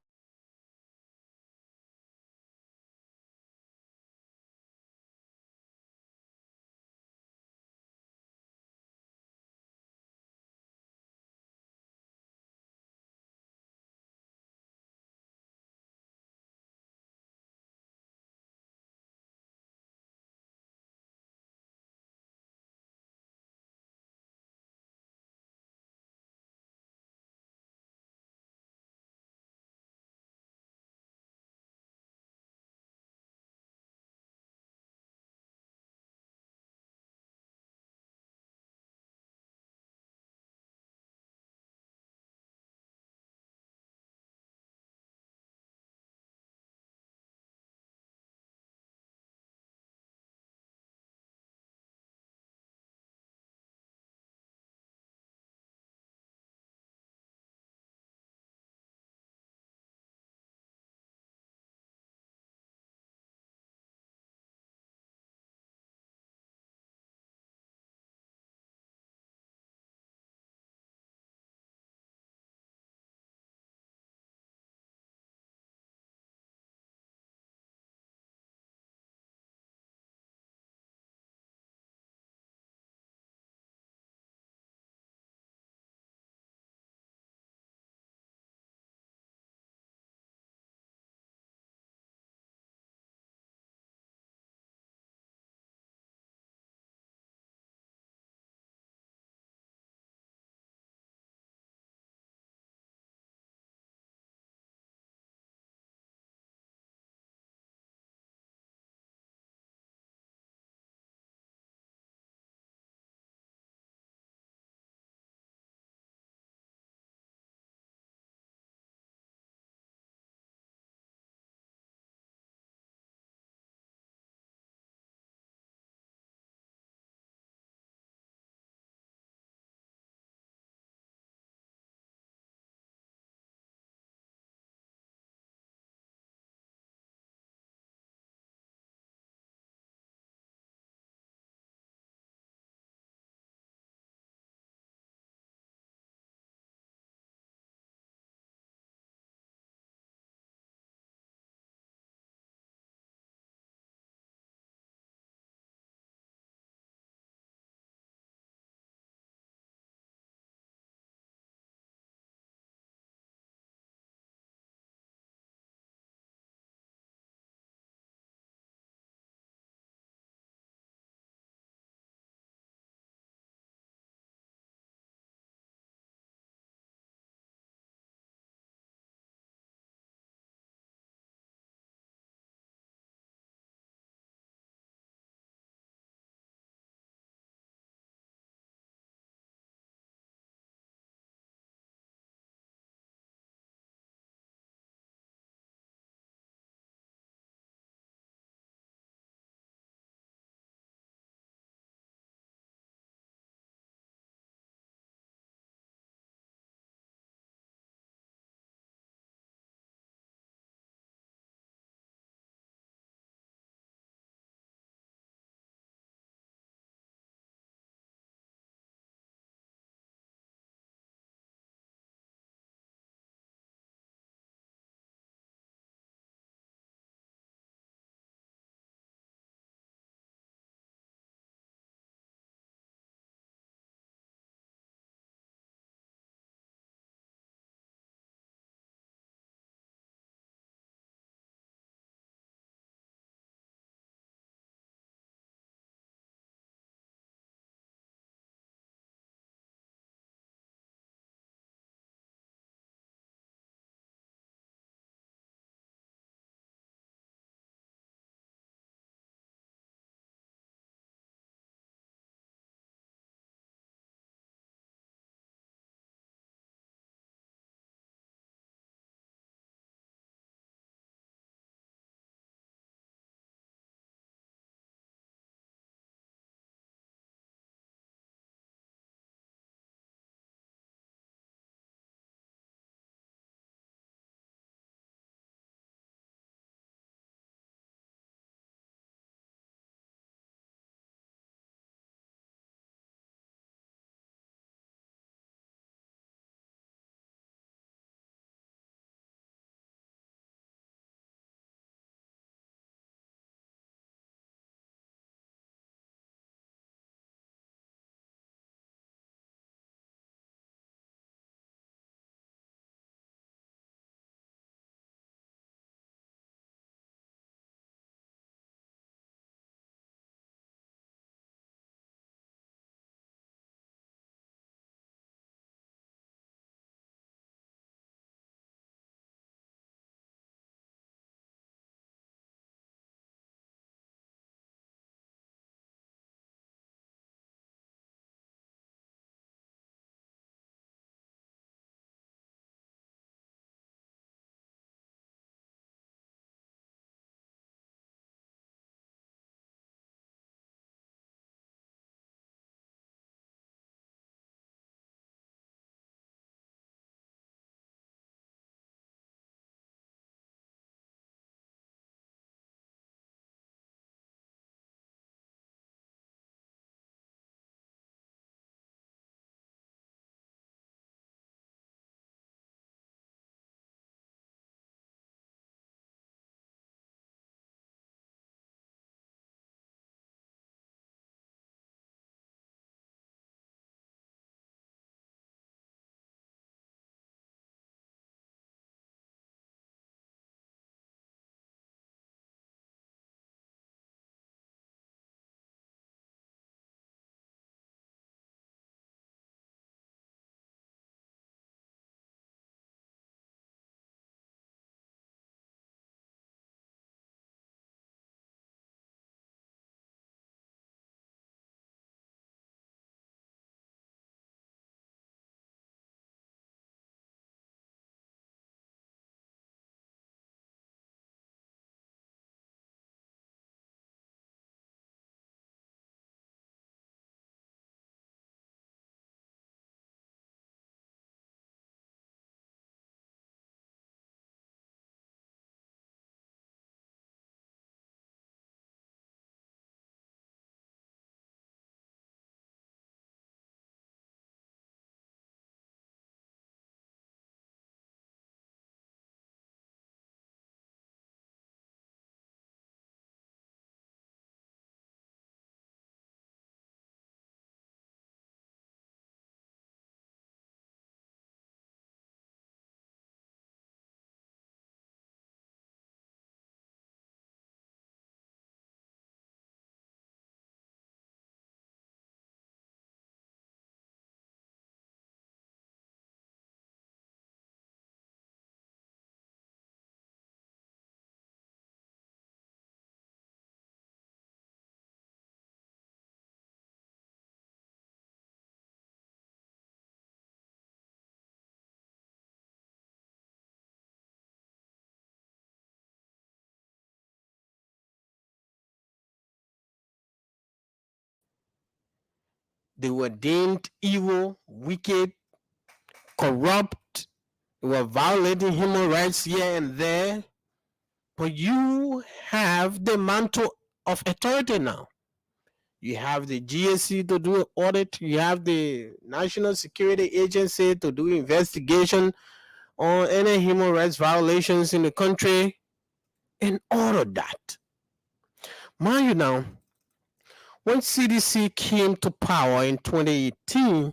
They were deemed evil, wicked, corrupt. They were violating human rights here and there. But you have the mantle of authority now. You have the GSC to do audit. You have the National Security Agency to do investigation on any human rights violations in the country and all of that. Mind you now, when CDC came to power in 2018,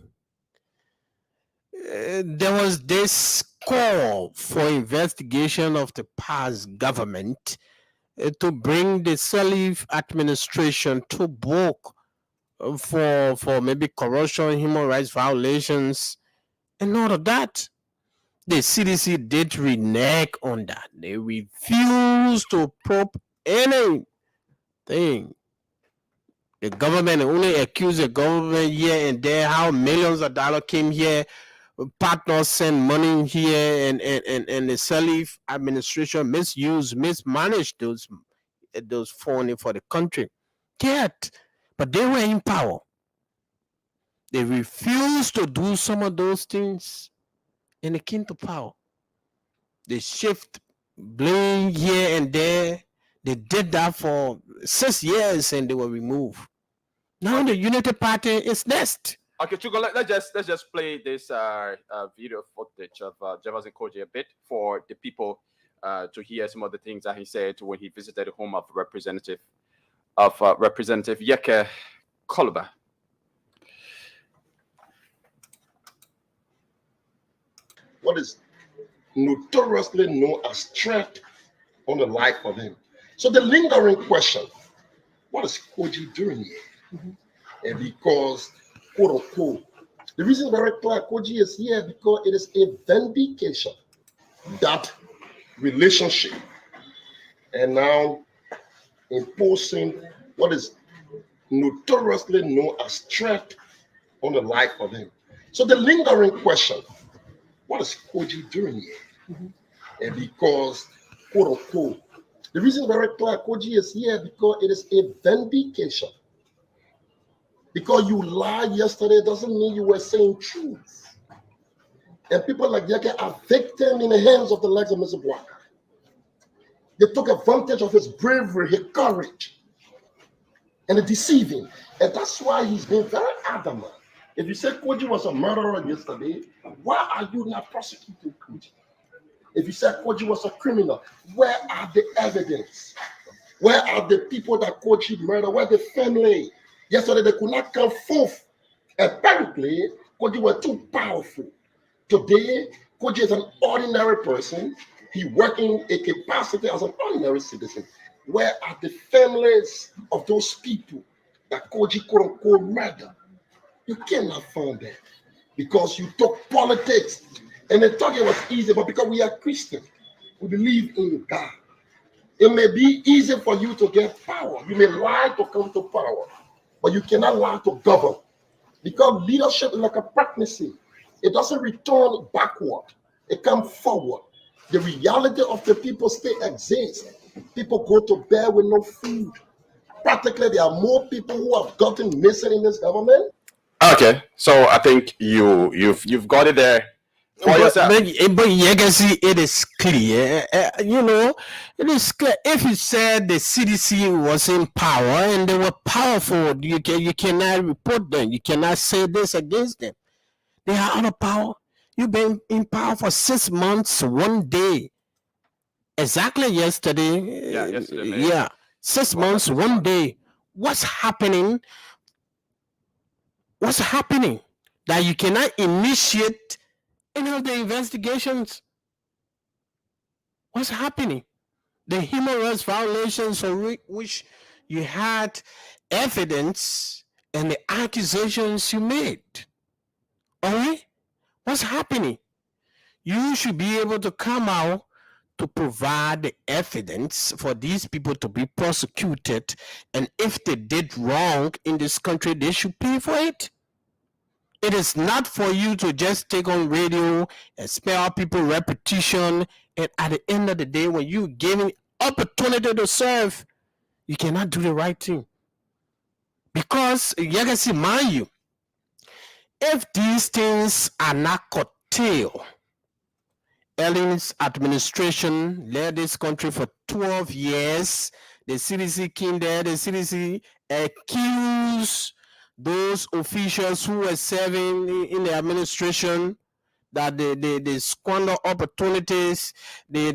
there was this call for investigation of the past government to bring the Salif administration to book for maybe corruption, human rights violations, and all of that. The CDC did renege on that. They refused to probe anything. The government only accused the government here and there how millions of dollars came here, partners sent money here, and the Salif administration mismanaged those funding for the country. Yet, but they were in power. They refused to do some of those things and they came to power. They shift blame here and there. They did that for 6 years and they were removed. Now the Unity Party is next. Okay, Chugo, let's just play this video footage of Jefferson Koji a bit for the people to hear some of the things that he said when he visited the home of Representative Yeke Koluba. What is notoriously known as threat on the life of him. So the lingering question, what is Koji doing here? And because, quote unquote, the reason very clear Koji is here because it is a vindication that relationship and now imposing what is notoriously known as threat on the life of him. So the lingering question, what is Koji doing here? And because, quote unquote, the reason very clear Koji is here because it is a vindication. Because you lied yesterday doesn't mean you were saying truth. And people like Yeke are victims in the hands of the legs of Mr. Black. They took advantage of his bravery, his courage, and the deceiving. And that's why he's been very adamant. If you say Koji was a murderer yesterday, why are you not prosecuting Koji? If you say Koji was a criminal, where are the evidence? Where are the people that Koji murdered? Where the family? Yesterday they could not come forth. Apparently, Koji was too powerful. Today, Koji is an ordinary person. He working a capacity as an ordinary citizen. Where are the families of those people that Koji quote unquote murdered? You cannot find that because you took politics and they thought it was easy, but because we are Christian, we believe in God. It may be easy for you to get power. You may lie to come to power, but you cannot lie to govern because leadership is like a pregnancy. It doesn't return backward. It comes forward. The reality of the people still exists. People go to bed with no food. Practically, there are more people who have gotten missing in this government. Okay, so I think you've got it there for yourself. But you can see it is clear. It is clear. If you said the CDC was in power and they were powerful, you cannot report them. You cannot say this against them. They are out of power. You've been in power for 6 months, 1 day. Exactly yesterday. Yeah, yesterday. Yeah, 6 months, 1 day. What's happening? What's happening that you cannot initiate any of the investigations? What's happening? The human rights violations for which you had evidence and the accusations you made. All right? What's happening? You should be able to come out to provide the evidence for these people to be prosecuted, and if they did wrong in this country, they should pay for it. It is not for you to just take on radio and spare people repetition, and at the end of the day, when you given opportunity to serve, you cannot do the right thing. Because, you can see, mind you, if these things are not curtailed, Ellen's administration led this country for 12 years. The CDC came there. The CDC accused those officials who were serving in the administration that they squander opportunities. They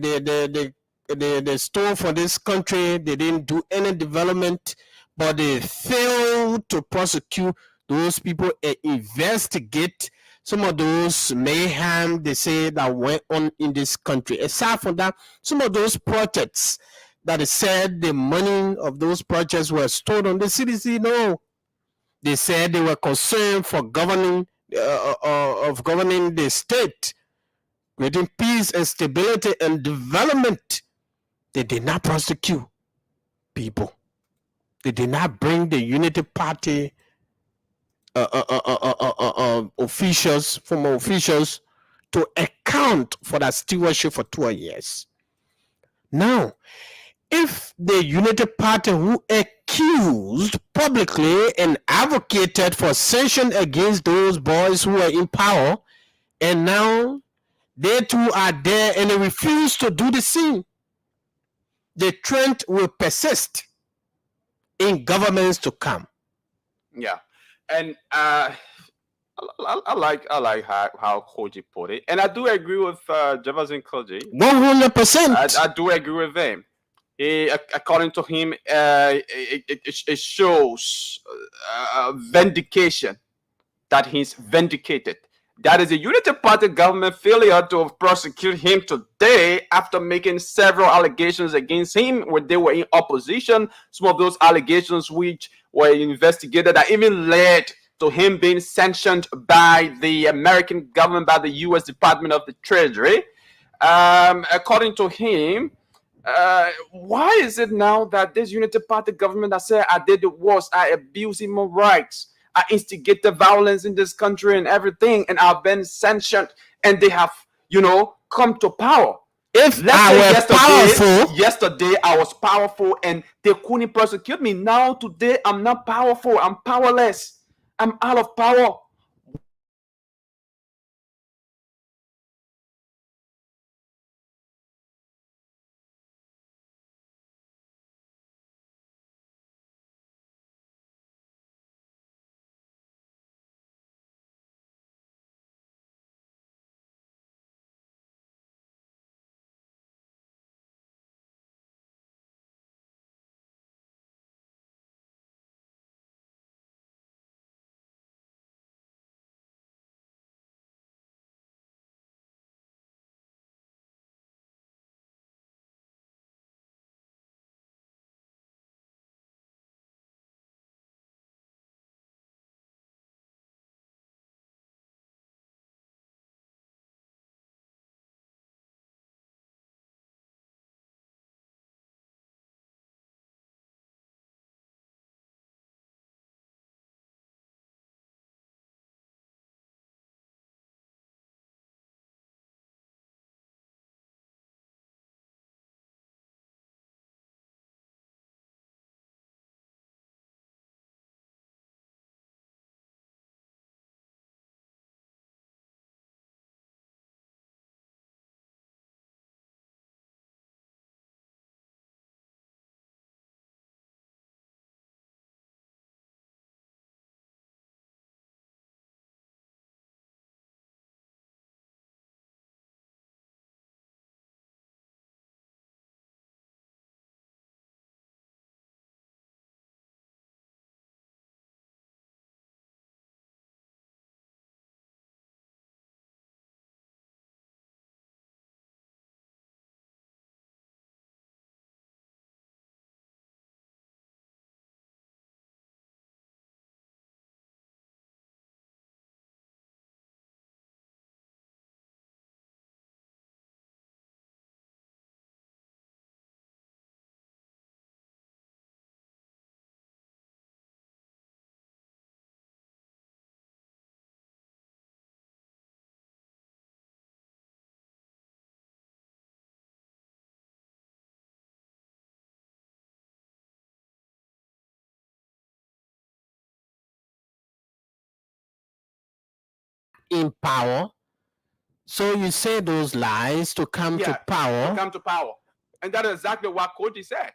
stole for this country. They didn't do any development, but they failed to prosecute those people and investigate some of those mayhem they say that went on in this country. Aside from that, some of those projects that they said the money of those projects were stored on the CDC, no. They said they were concerned for governing the state, creating peace and stability and development. They did not prosecute people. They did not bring the Unity Party officials, former officials, to account for that stewardship for 12 years. Now, if the Unity Party, who accused publicly and advocated for sanction against those boys who were in power, and now they too are there and they refuse to do the same, the trend will persist in governments to come. Yeah, and I like how Koji put it, and I do agree with Jefferson Koji. 100%. I do agree with him. According to him, it shows vindication, that he's vindicated. That is a Unity Party government failure to prosecute him today after making several allegations against him when they were in opposition. Some of those allegations which were investigated that even led to him being sanctioned by the American government, by the U.S. Department of the Treasury. According to him, why is it now that this Unity Party government that said I did the worst, I abuse human rights, I instigate the violence in this country and everything, and I've been sanctioned, and they have, come to power? If yesterday I was powerful and they couldn't prosecute me. Now today I'm not powerful. I'm powerless. I'm out of power. in power. So you say those lies to come to power. To come to power. And that is exactly what Koji said.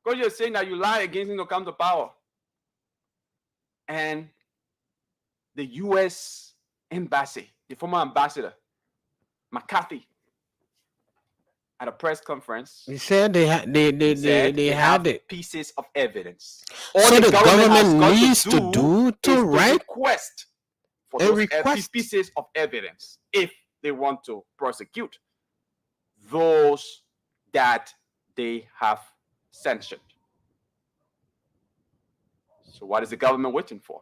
Koji is saying that you lie against him to come to power. And the U.S. embassy, the former ambassador, McCarthy, at a press conference, he said they had it. Pieces of evidence. So the government needs to do to write request for those pieces of evidence if they want to prosecute those that they have sanctioned. So what is the government waiting for?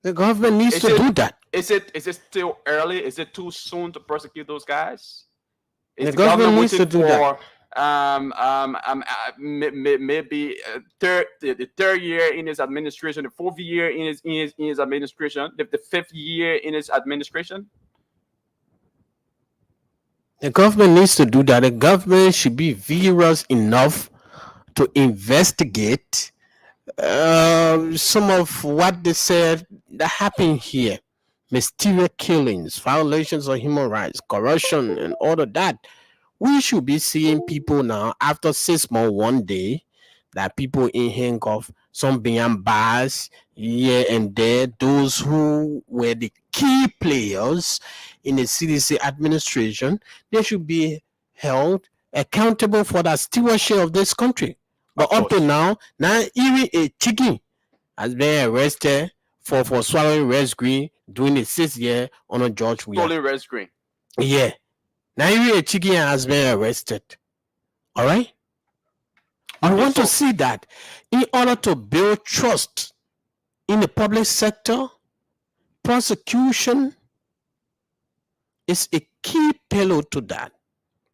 The government needs to do that. Is it still early? Is it too soon to prosecute those guys? Is the government needs to do that. Maybe the third year in his administration, the fourth year in his administration, the fifth year in his administration. The government needs to do that. The government should be vigorous enough to investigate some of what they said that happened here. Mysterious killings, violations of human rights, corruption, and all of that. We should be seeing people now after 6 months, one day, that people in handcuffs, some behind bars here and there, those who were the key players in the CDC administration, they should be held accountable for the stewardship of this country. But up to now even a chicken has been arrested for swallowing red green during the 6th year on a George Weah. Totally red green. Yeah. Now even a chicken has been arrested. All right? I want to see that in order to build trust in the public sector, prosecution is a key pillar to that.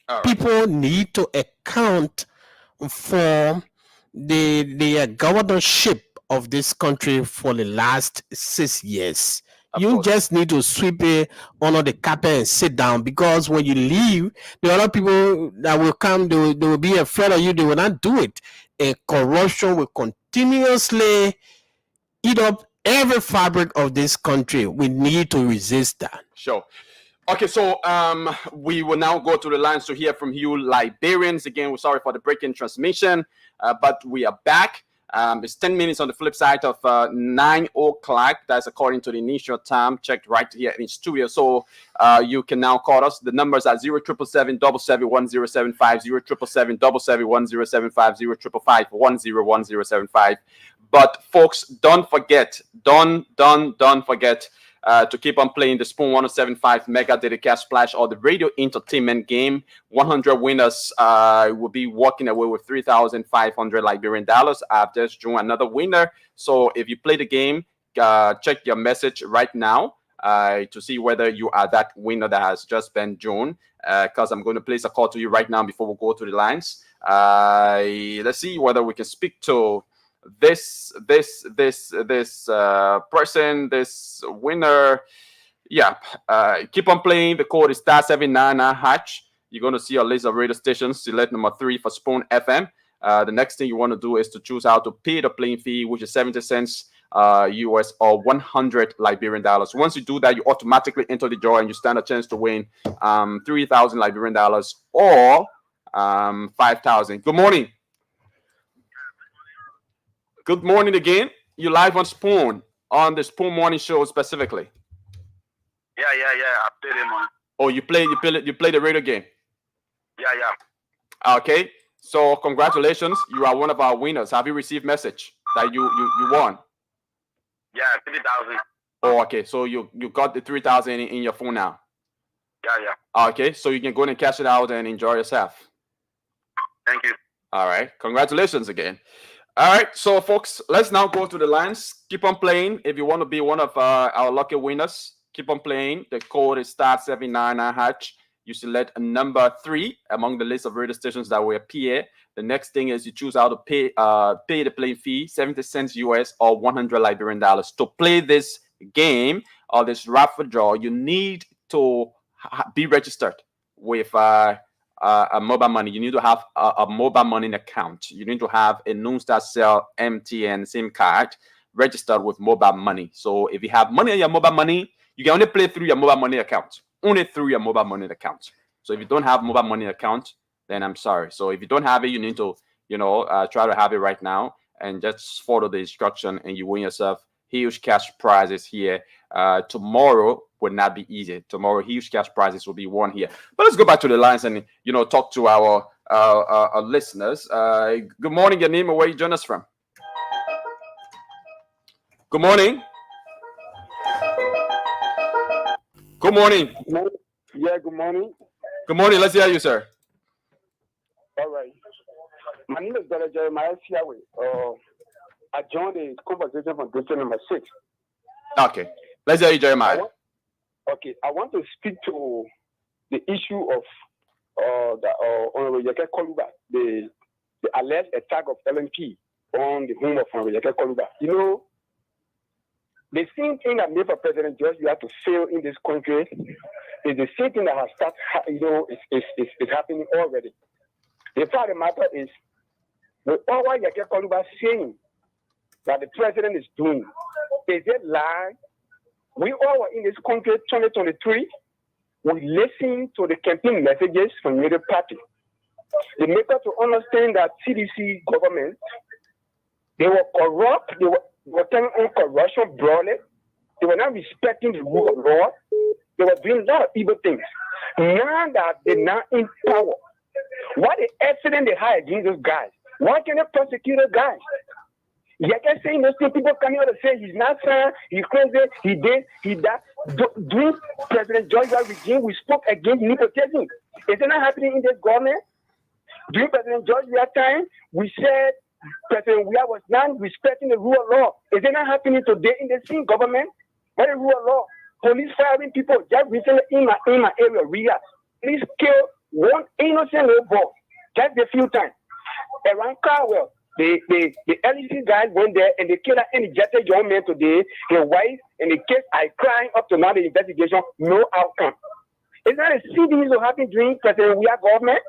Right. People need to account for the governorship of this country for the last 6 years. You just need to sweep it under the carpet and sit down, because when you leave, the other people that will come, they will be afraid of you. They will not do it. And corruption will continuously eat up every fabric of this country. We need to resist that. Sure. Okay, so we will now go to the lines to hear from you Liberians. Again, we're sorry for the break-in transmission, but we are back. It's 10 minutes on the flip side of 9 o'clock. That's according to the initial time checked right here in studio. So you can now call us. The numbers are 0777-771-1075, 0777-771-1075, 055-101075. But folks, don't forget, don't forget to keep on playing the Spoon 1075 Mega Dedicated Splash or the Radio Entertainment Game. 100 winners will be walking away with 3,500 Liberian dollars. I've just drawn another winner. So if you play the game, check your message right now to see whether you are that winner that has just been drawn. Because I'm going to place a call to you right now before we go to the lines. Let's see whether we can speak to this person, this winner. Yeah, keep on playing. The code is *799#. You're going to see a list of radio stations. Select number 3 for Spoon FM. The next thing you want to do is to choose how to pay the playing fee, which is 70 cents US or 100 Liberian dollars. Once you do that, you automatically enter the draw and you stand a chance to win 3,000 Liberian dollars or 5,000. Good morning. Good morning again. You live on Spoon, on the Spoon Morning Show specifically. Yeah. I played it, man. Oh, you play the radio game. Yeah. Okay. So congratulations, you are one of our winners. Have you received message that you won? Yeah, 3,000. Oh, okay. So you got the 3,000 in your phone now. Yeah. Okay. So you can go and cash it out and enjoy yourself. Thank you. All right. Congratulations again. All right, so folks, let's now go to the lines. Keep on playing. If you want to be one of our lucky winners, keep on playing. The code is *799#. You select a number 3 among the list of radio stations that will appear. The next thing is you choose how to pay the playing fee, 70 cents US or 100 Liberian dollars. To play this game or this raffle draw, you need to be registered with a mobile money. You need to have a mobile money account. You need to have a Noonstar Cell MTN SIM card. registered with mobile money. So if you have money on your mobile money, you can only play through your mobile money account. Only through your mobile money account. So if you don't have mobile money account, then I'm sorry. So if you don't have it, you need to, try to have it right now and just follow the instruction, and you win yourself huge cash prizes here. Tomorrow would not be easy. Tomorrow, huge cash prizes will be won here. But let's go back to the lines and talk to our listeners. Good morning, your name and where you join us from. Good morning. Good morning. Yeah, good morning. Good morning. Let's hear you, sir. All right. My name is Brother Jeremiah Siawe. I joined the conversation from district number 6. Okay. Let's hear you, Jeremiah. I want to speak to the issue of the Honorable Yeke Koluba, the alleged attack of LNP on the home of Honorable Yeke Koluba. The same thing that made for President George you have to fail in this country is the same thing that has started, is happening already. The fact of the matter is, with all what Yeke Koluba saying that the president is doing, is it lie? We all were in this country 2023. We listened to the campaign messages from the party. They make us to understand that CDC government, they were corrupt, they were turning on corruption broadly. They were not respecting the rule of law. They were doing a lot of evil things. Now that they're not in power, what the accident they had against those guys? Why can't they prosecute those guys? You can say those people coming out and say he's not fair, he's crazy, he did, he that. During President George regime, we spoke against nepotism. Is it not happening in this government? During President George time, we said President Weah was not respecting the rule of law. Is it not happening today in the same government? What is the rule of law? Police firing people. Just recently in my area, Ria, police killed one innocent little boy just a few times. Around Carwell, the LEC guys went there and they killed an energetic young man today, his wife, and the case I crying up to now the investigation, no outcome. Is that a CD that happened during President Weah government?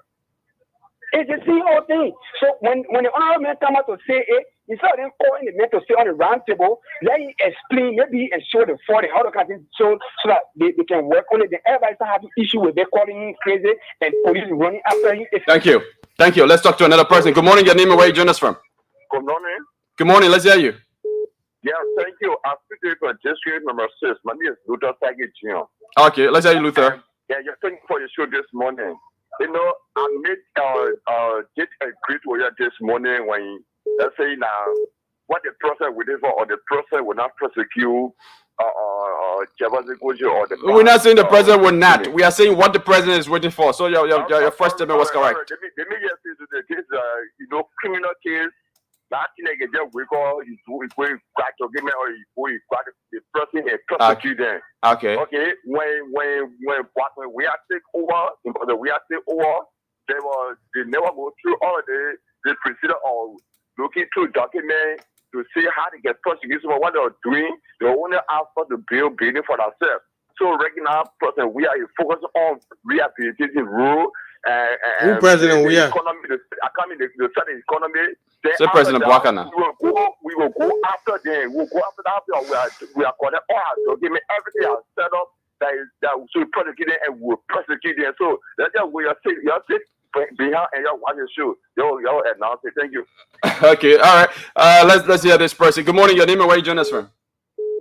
It's the same old thing. So when the honorable man come out to say it, instead of them calling the men to sit on the round table, let him explain, maybe and show the fault and how the country so that they can work on it. Then everybody start having issue with them calling him crazy and police running after him. Thank you. Thank you. Let's talk to another person. Good morning, your name and where you join us from. Good morning. Good morning. Let's hear you. Yeah, thank you. I'm speaking for district number 6. My name is Luther Sagi Jr. Okay, let's hear you, Luther. Yeah, thank you for your show this morning. I made get agreed with you this morning when let's say now what the process will do for or the process will not prosecute or the we're not saying the president will not. We are saying what the president is waiting for. So your first statement was correct. Let me just say to the case, criminal case. That thing they just we call is going back to give me or we got the person and prosecute them. Okay. Okay. When we are take over, they never go through all the procedure or looking through documents to see how they get prosecuted for what they're doing. They only ask for the building for themselves. So right now, person, we are focused on rehabilitating rule Who president we are? The certain economy. Say President Bwakana. We will go after them. We'll go after that. We are calling all. Give me everything else set up that we should prosecute them and we'll prosecute them. So that's just where you're sitting behind and you're watching the show. You'll announce it. Thank you. Okay. All right. Let's hear this person. Good morning. Your name and where you join us from?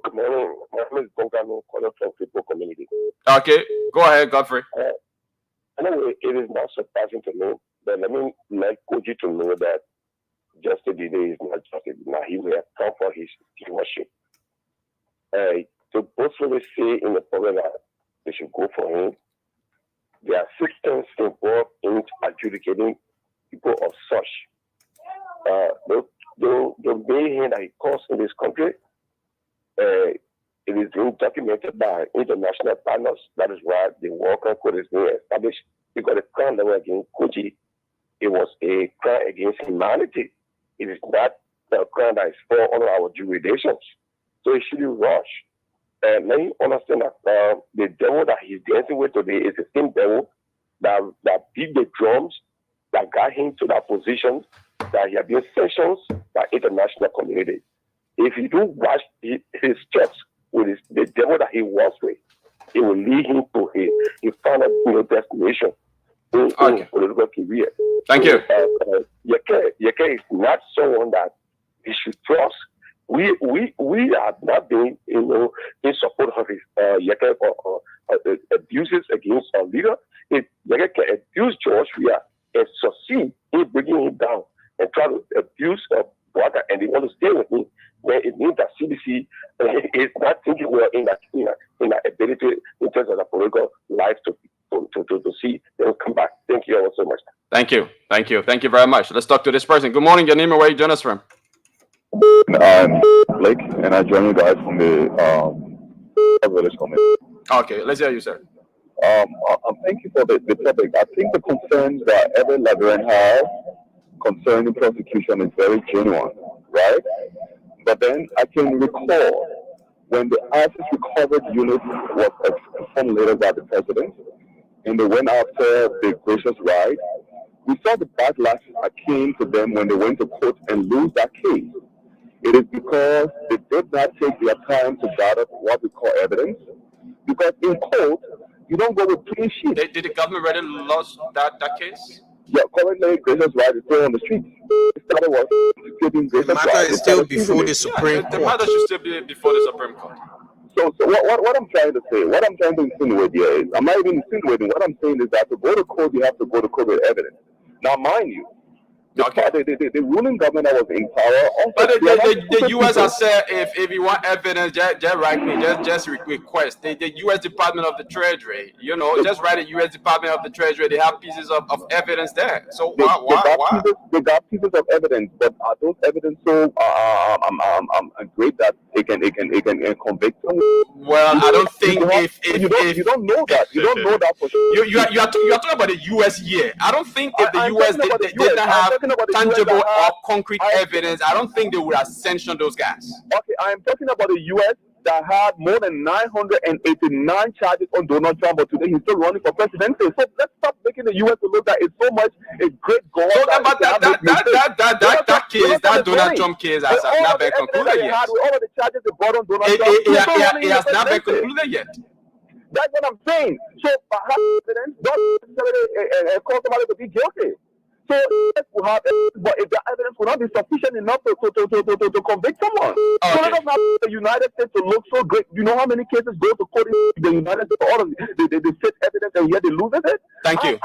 Good morning. My name is Bongano, calling from People Community. Okay. Go ahead, Godfrey. Anyway, it is not surprising to me, but let me let Koji to know that Justice Dide is not justice. Now he will come for his worship. To boastfully say in the public that they should go for him, there are systems involved in adjudicating people of such. The mayhem that he caused in this country, it is being documented by international partners. That is why the World Crime Code is being established. Because the crime that was against Koji, it was a crime against humanity. It is not a crime that is for all our jurisdictions. So it should be rushed. And let me understand that the devil that he's dancing with today is the same devil that beat the drums, that got him to that position, that he had been sanctioned by international community. if he don't wash his chops with the devil that he was with, it will lead him to a final destination in political career. Thank you. Yeke is not someone that he should trust. We have not been, in support of his Yeke abuses against our leader. If Yeke can abuse George Weah and succeed in bringing him down and try to abuse Bwaka, and they want to stay with him, then it means that CDC is not thinking well in that ability in terms of the political life to see them come back. Thank you all so much. Thank you very much. Let's talk to this person. Good morning, your name and where you join us from? I'm Blake, and I join you guys from the village community. Okay, let's hear you, sir. Thank you for the topic. I think the concerns that every Liberian has concerning prosecution is very genuine, right? But then I can recall when the ISIS recovered unit was informed later by the president, and they went after the gracious ride. We saw the backlash that came to them when they went to court and lose that case. It is because they did not take their time to gather what we call evidence. Because in court, you don't go with clean sheets. Did the government already lose that case? Yeah, currently, gracious right is still on the streets. It started was the matter is still before the Supreme Court. The matter should still be before the Supreme Court. So what I'm trying to say, what I'm trying to insinuate here is, I'm not even insinuating. What I'm saying is that to go to court, you have to go to court with evidence. Now, mind you, the ruling government that was in power. But the U.S. has said if you want evidence, just write me, just request. The U.S. Department of the Treasury, just write the U.S. Department of the Treasury. They have pieces of evidence there. So why? They got pieces of evidence, but are those evidence so great that it can convict them? Well, I don't think you don't know that. You don't know that for sure. You are talking about the U.S. here. I don't think if the U.S. didn't have tangible or concrete evidence, I don't think they would have sanctioned those guys. Okay, I am talking about the U.S. that had more than 989 charges on Donald Trump, but today he's still running for president. So let's stop making the U.S. to look like it's so much a great goal. So that case, that Donald Trump case has not been concluded yet. All of the charges they brought on Donald Trump, it has not been concluded yet. That's what I'm saying. So evidence don't necessarily cause somebody to be guilty. So we have, but if the evidence will not be sufficient enough to convict someone, so let us not the United States to look so great. You know how many cases go to court in the United States? All of the state evidence, and yet they lose it. Thank you.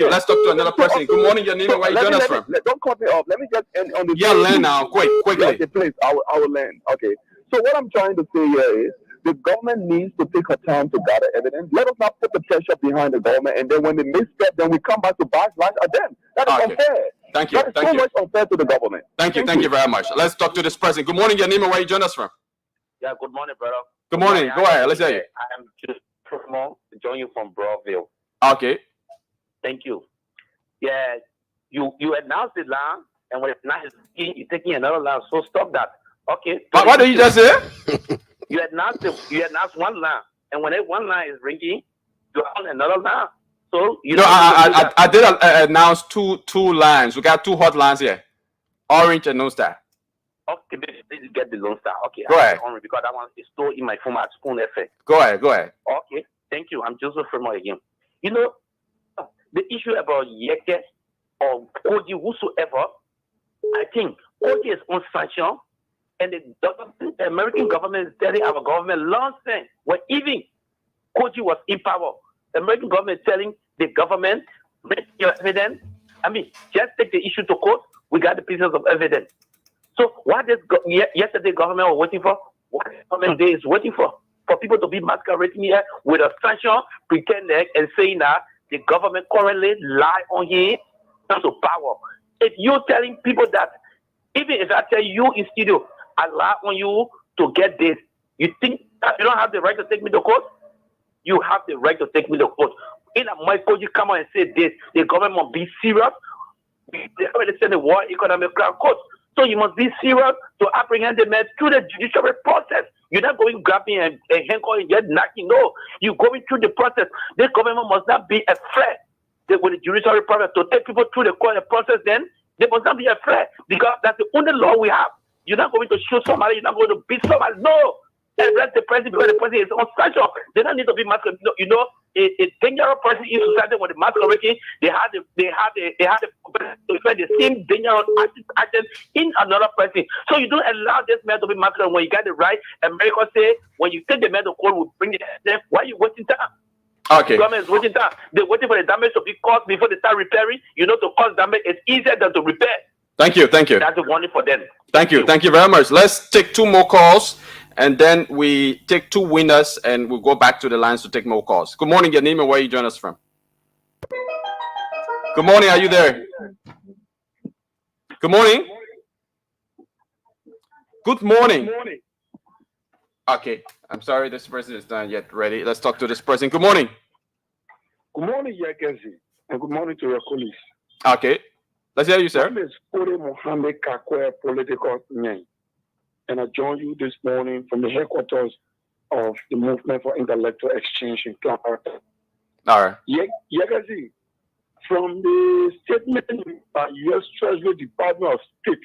Let's talk to another person. Good morning, your name and where you join us from? Don't cut me off. Let me just end on the. Yeah, land now, quickly. The place, I will land. Okay. So what I'm trying to say here is, the government needs to take her time to gather evidence. Let us not put the pressure behind the government, and then when they misstep, then we come back to backlash at them. That is unfair. Thank you. That is so much unfair to the government. Thank you very much. Let's talk to this person. Good morning, your name and where you join us from? Yeah, good morning, brother. Good morning. Go ahead. Let's hear you. I am just join you from Broadville. Okay. Thank you. Yeah, you announced the land, and when it's not, you're taking another land. So stop that. Okay. What did you just say? You announced one line, and when one line is ringing, you on another line. So I did announce two lines. We got two hot lines here, Orange and Lone Star. Okay, please get the Lone Star. Okay, go ahead. Because that one is stored in my phone at Spoon FM. Go ahead. Okay, thank you. I'm Joseph Fremont again. The issue about Yeke or Koji, whosoever, I think Koji is on sanction. And the American government is telling our government long time, when even Koji was in power, the American government is telling the government, bring your evidence. Just take the issue to court. We got the pieces of evidence. So what this yesterday government was waiting for, what the government today is waiting for people to be masquerading here with a sanction, pretending and saying that the government currently lie on him to power. If you're telling people that, even if I tell you in studio, I lie on you to get this, you think that you don't have the right to take me to court? You have the right to take me to court. In a Michael, you come out and say this, the government must be serious. They already send the war economic court. So you must be serious to apprehend the man through the judicial process. You're not going grabbing and handcuffing and just knocking. No, you're going through the process. The government must not be a threat with the judicial process to take people through the court process. Then they must not be a threat because that's the only law we have. You're not going to shoot somebody. You're not going to beat somebody. No. Arrest the president because the president is on sanction. They don't need to be masquerading. You know, a dangerous person in society when the masquerading, they had to defend the same dangerous agent in another person. So you don't allow this man to be masquerading when you got the right. America say when you take the man to court, will bring them. Why are you wasting time? Okay. The government is waiting time. They're waiting for the damage to be caused before they start repairing. You know, to cause damage is easier than to repair. Thank you. Thank you. That's a warning for them. Thank you. Thank you very much. Let's take 2 more calls, and then we take 2 winners, and we'll go back to the lines to take more calls. Good morning. Your name and where you join us from. Good morning. Are you there? Good morning. Good morning. Okay. I'm sorry. This person is not yet ready. Let's talk to this person. Good morning. Good morning, Yagenzi, and good morning to your colleagues. Okay. Let's hear you, sir. My name is Kore Mohammed Kakwe, political man, and I join you this morning from the headquarters of the Movement for Intellectual Exchange in Clark. All right. Yagenzi, from the statement by U.S. Treasury Department of State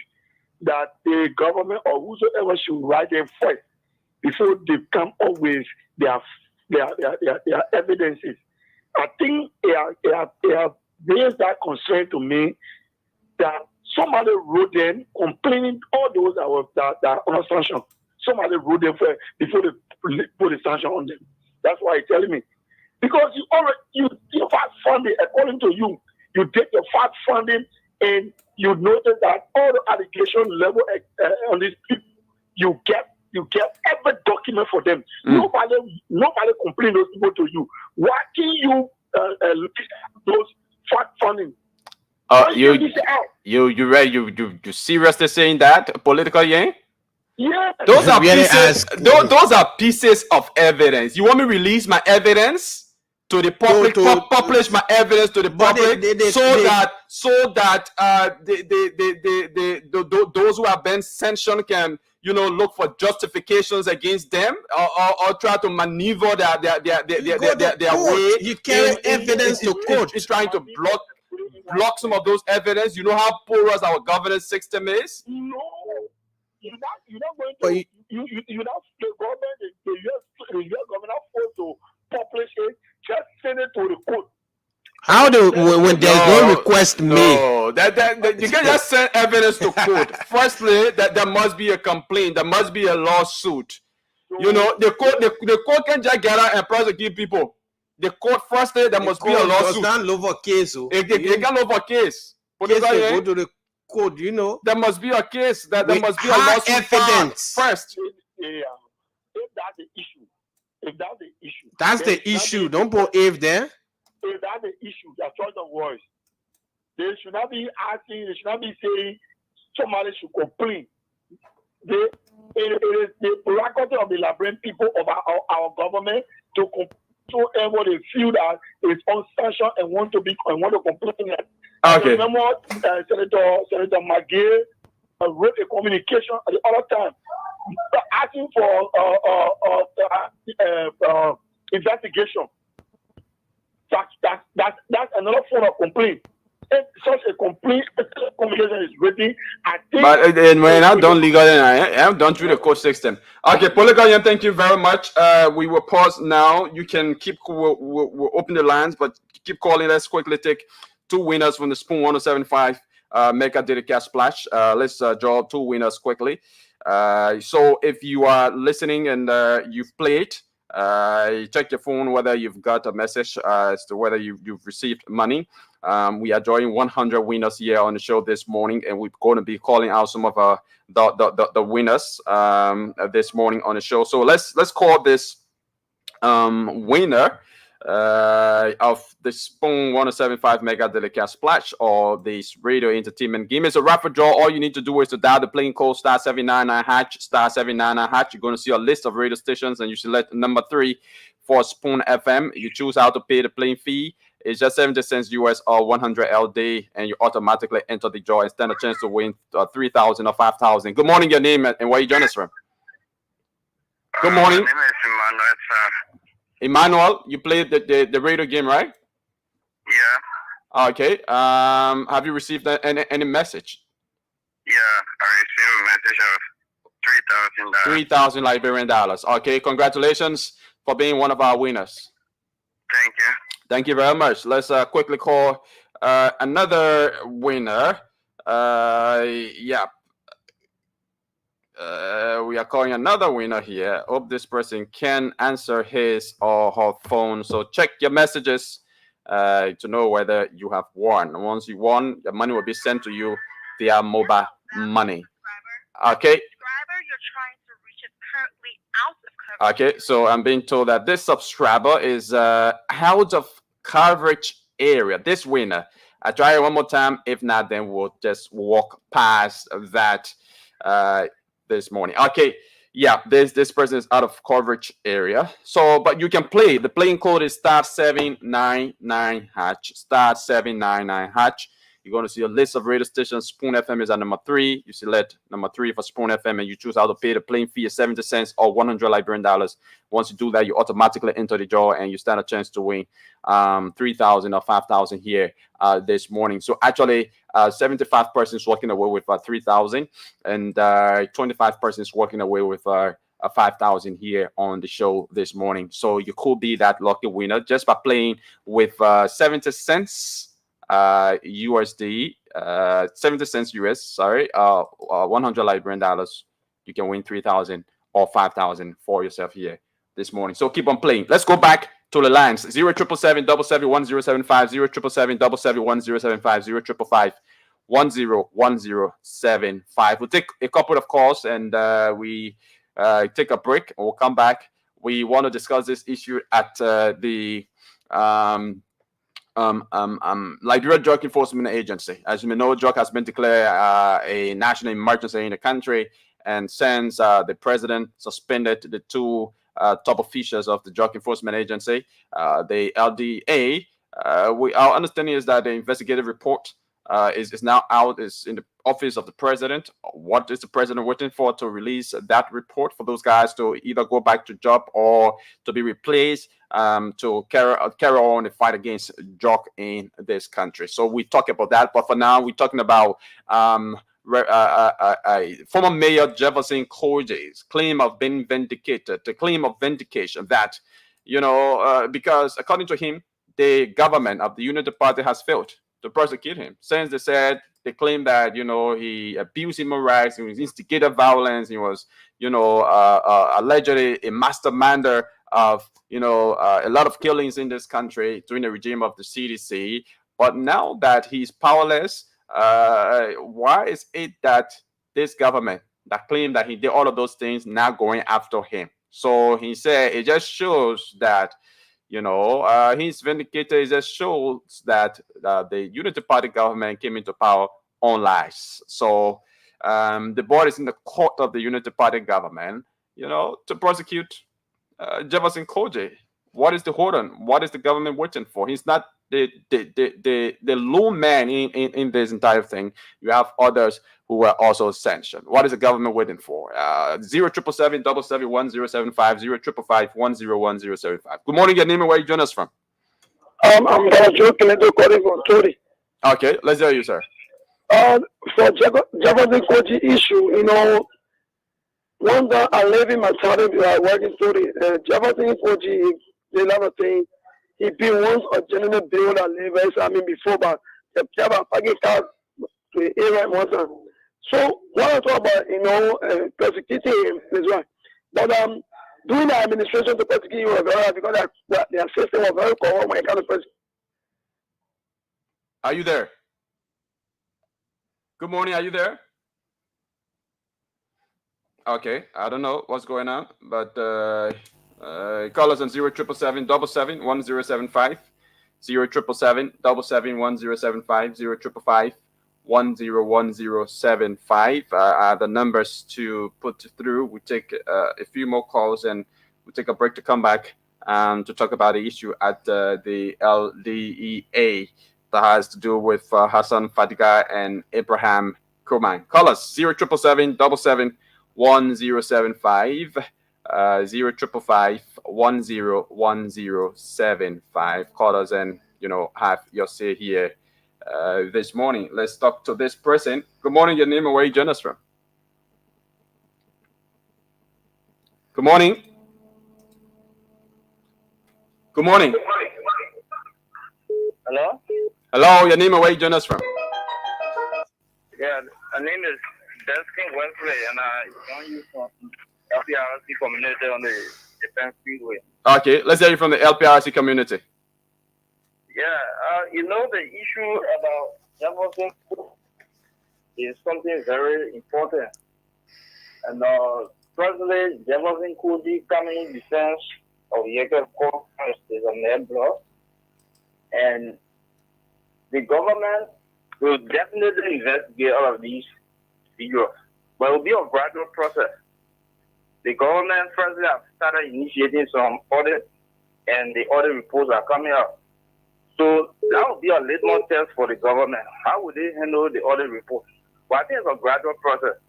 that the government or whosoever should write them first before they come up with their evidences, I think they have raised that concern to me that somebody wrote them complaining all those that are on sanction. Somebody wrote them first before they put the sanction on them. That's why you're telling me. Because you fact funding, according to you, you take your fact funding and you notice that all the allegation level on these people, you get every document for them. Nobody complain those people to you. Why can you look at those fact funding? You ready? You seriously saying that political yang? Yeah. Those are pieces of evidence. You want me to release my evidence to the public? Publish my evidence to the public so that those who have been sanctioned can look for justifications against them or try to maneuver their way. You carry evidence to court. It's trying to block some of those evidence. You know how porous our governance system is. No, you're not going to. You're not the government. The U.S. government forced to publish it. Just send it to the court. How do when there's no request made? No, that you can just send evidence to court. Firstly, that there must be a complaint. There must be a lawsuit. The court can just get out and prosecute people. The court firstly, there must be a lawsuit. Does not love a case. They can't love a case. Go to the court. There must be a case. There must be a lawsuit evidence first. Yeah, if that's the issue. That's the issue. Don't put if there. If that's the issue, the choice of words. They should not be asking. They should not be saying somebody should complain. It is the prerogative of the Liberian people of our government to complain what they feel that is unsanctioned and want to complain. Okay. Remember, Senator McGill wrote a communication at the other time asking for investigation. That's another form of complaint. If such a complaint communication is written, I think. But when I'm done legal, I'm done through the court system. Okay, Polygon, thank you very much. We will pause now. You can keep. We'll open the lines, but keep calling. Let's quickly take 2 winners from the Spoon 1075 Mega Dedicated Splash. Let's draw 2 winners quickly. So if you are listening and you've played, check your phone whether you've got a message as to whether you've received money. We are drawing 100 winners here on the show this morning, and we're going to be calling out some of the winners this morning on the show. So let's call this winner of the Spoon 1075 Mega Delicate Splash or this radio entertainment game. It's a rapid draw. All you need to do is to dial the playing code *799# *799#. You're going to see a list of radio stations, and you select number 3 for Spoon FM. You choose how to pay the playing fee. It's just 70 cents US or 100 LD, and you automatically enter the draw and stand a chance to win 3,000 or 5,000. Good morning, your name and where you join us from. Good morning. My name is Emmanuel, sir. Emmanuel, you played the radio game, right? Yeah. Okay. Have you received any message? Yeah, I received a message of $3,000. $3,000. Okay, congratulations for being one of our winners. Thank you. Thank you very much. Let's quickly call another winner. Yeah. We are calling another winner here. Hope this person can answer his or her phone. So check your messages to know whether you have won. Once you won, the money will be sent to you via mobile money. Okay. Okay, so I'm being told that this subscriber is out of coverage area. This winner. I try it one more time. If not, then we'll just walk past that this morning. Okay, yeah, this person is out of coverage area. So, but you can play. The playing code is *799#. *799#. You're going to see a list of radio stations. Spoon FM is at number 3. You select number 3 for Spoon FM, and you choose how to pay. The playing fee is 70 cents or 100 Liberian dollars. Once you do that, you automatically enter the draw, and you stand a chance to win 3,000 or 5,000 here this morning. So actually, 75 persons walking away with 3,000, and 25 persons walking away with 5,000 here on the show this morning. So you could be that lucky winner just by playing with 70 cents. USD, 70 cents US, sorry, 100 Liberian dollars. You can win 3,000 or 5,000 for yourself here this morning. So keep on playing. Let's go back to the lines. 0777 1075, 0777 1075, 0555 101075. We'll take a couple of calls and we take a break and we'll come back. We want to discuss this issue at the Liberia Drug Enforcement Agency. As you may know, drug has been declared a national emergency in the country, and since the president suspended the 2 top officials of the Drug Enforcement Agency, the LDA, our understanding is that the investigative report is now out, is in the office of the president. What is the president waiting for to release that report for those guys to either go back to job or to be replaced to carry on the fight against drug in this country? So we talk about that, but for now we're talking about former Mayor Jefferson Koje's claim of being vindicated, the claim of vindication that, because according to him, the government of the Unity Party has failed to prosecute him, since they claim that he abused human rights, he was instigated violence, he was allegedly a masterminder of a lot of killings in this country during the regime of the CDC. But now that he's powerless, why is it that this government that claimed that he did all of those things now going after him? So he said it just shows that he's vindicated. It just shows that the Unity Party government came into power on lies. So the ball is in the court of the Unity Party government, to prosecute Jefferson Koje. What is the hold on? What is the government waiting for? He's not the lone man in this entire thing. You have others who were also sanctioned. What is the government waiting for? 0777 1075, 0555 101075. Good morning, your name and where you join us from? I'm joking. From Tori. Okay, let's hear you, sir. For Jefferson Koji issue, one that I live in my town, working story. Jefferson Koji, a lot of things. He been once a general bill that lives, before, but the Jefferson car to the area once. So what I talk about, persecuting him is right. But doing the administration to persecute you was very hard because their system was very corrupt when it comes to persecute. Are you there? Good morning, are you there? Okay, I don't know what's going on, but call us on 0777 1075, 0777 1075, 0555 101075 are the numbers to put through. We take a few more calls and we take a break to come back to talk about the issue at the LDEA that has to do with Hassan Fadiga and Abraham Kuman. Call us 0777 1075, 0555 101075. Call us and have your say here this morning. Let's talk to this person. Good morning, your name and where you join us from? Good morning. Good morning. Hello? Hello, your name and where you join us from? Yeah, my name is Deskin Wesley, and I join you from LPRC community on the Defense Freeway. Okay, let's hear you from the LPRC community. Yeah, the issue about Jefferson is something very important. And President Jefferson Koji coming in defense of Yeke is a net block. And the government will definitely investigate all of these figures. But it will be a gradual process. The government first have started initiating some audits, and the audit reports are coming out. So that will be a litmus test for the government. How would they handle the audit report? But I think it's a gradual process.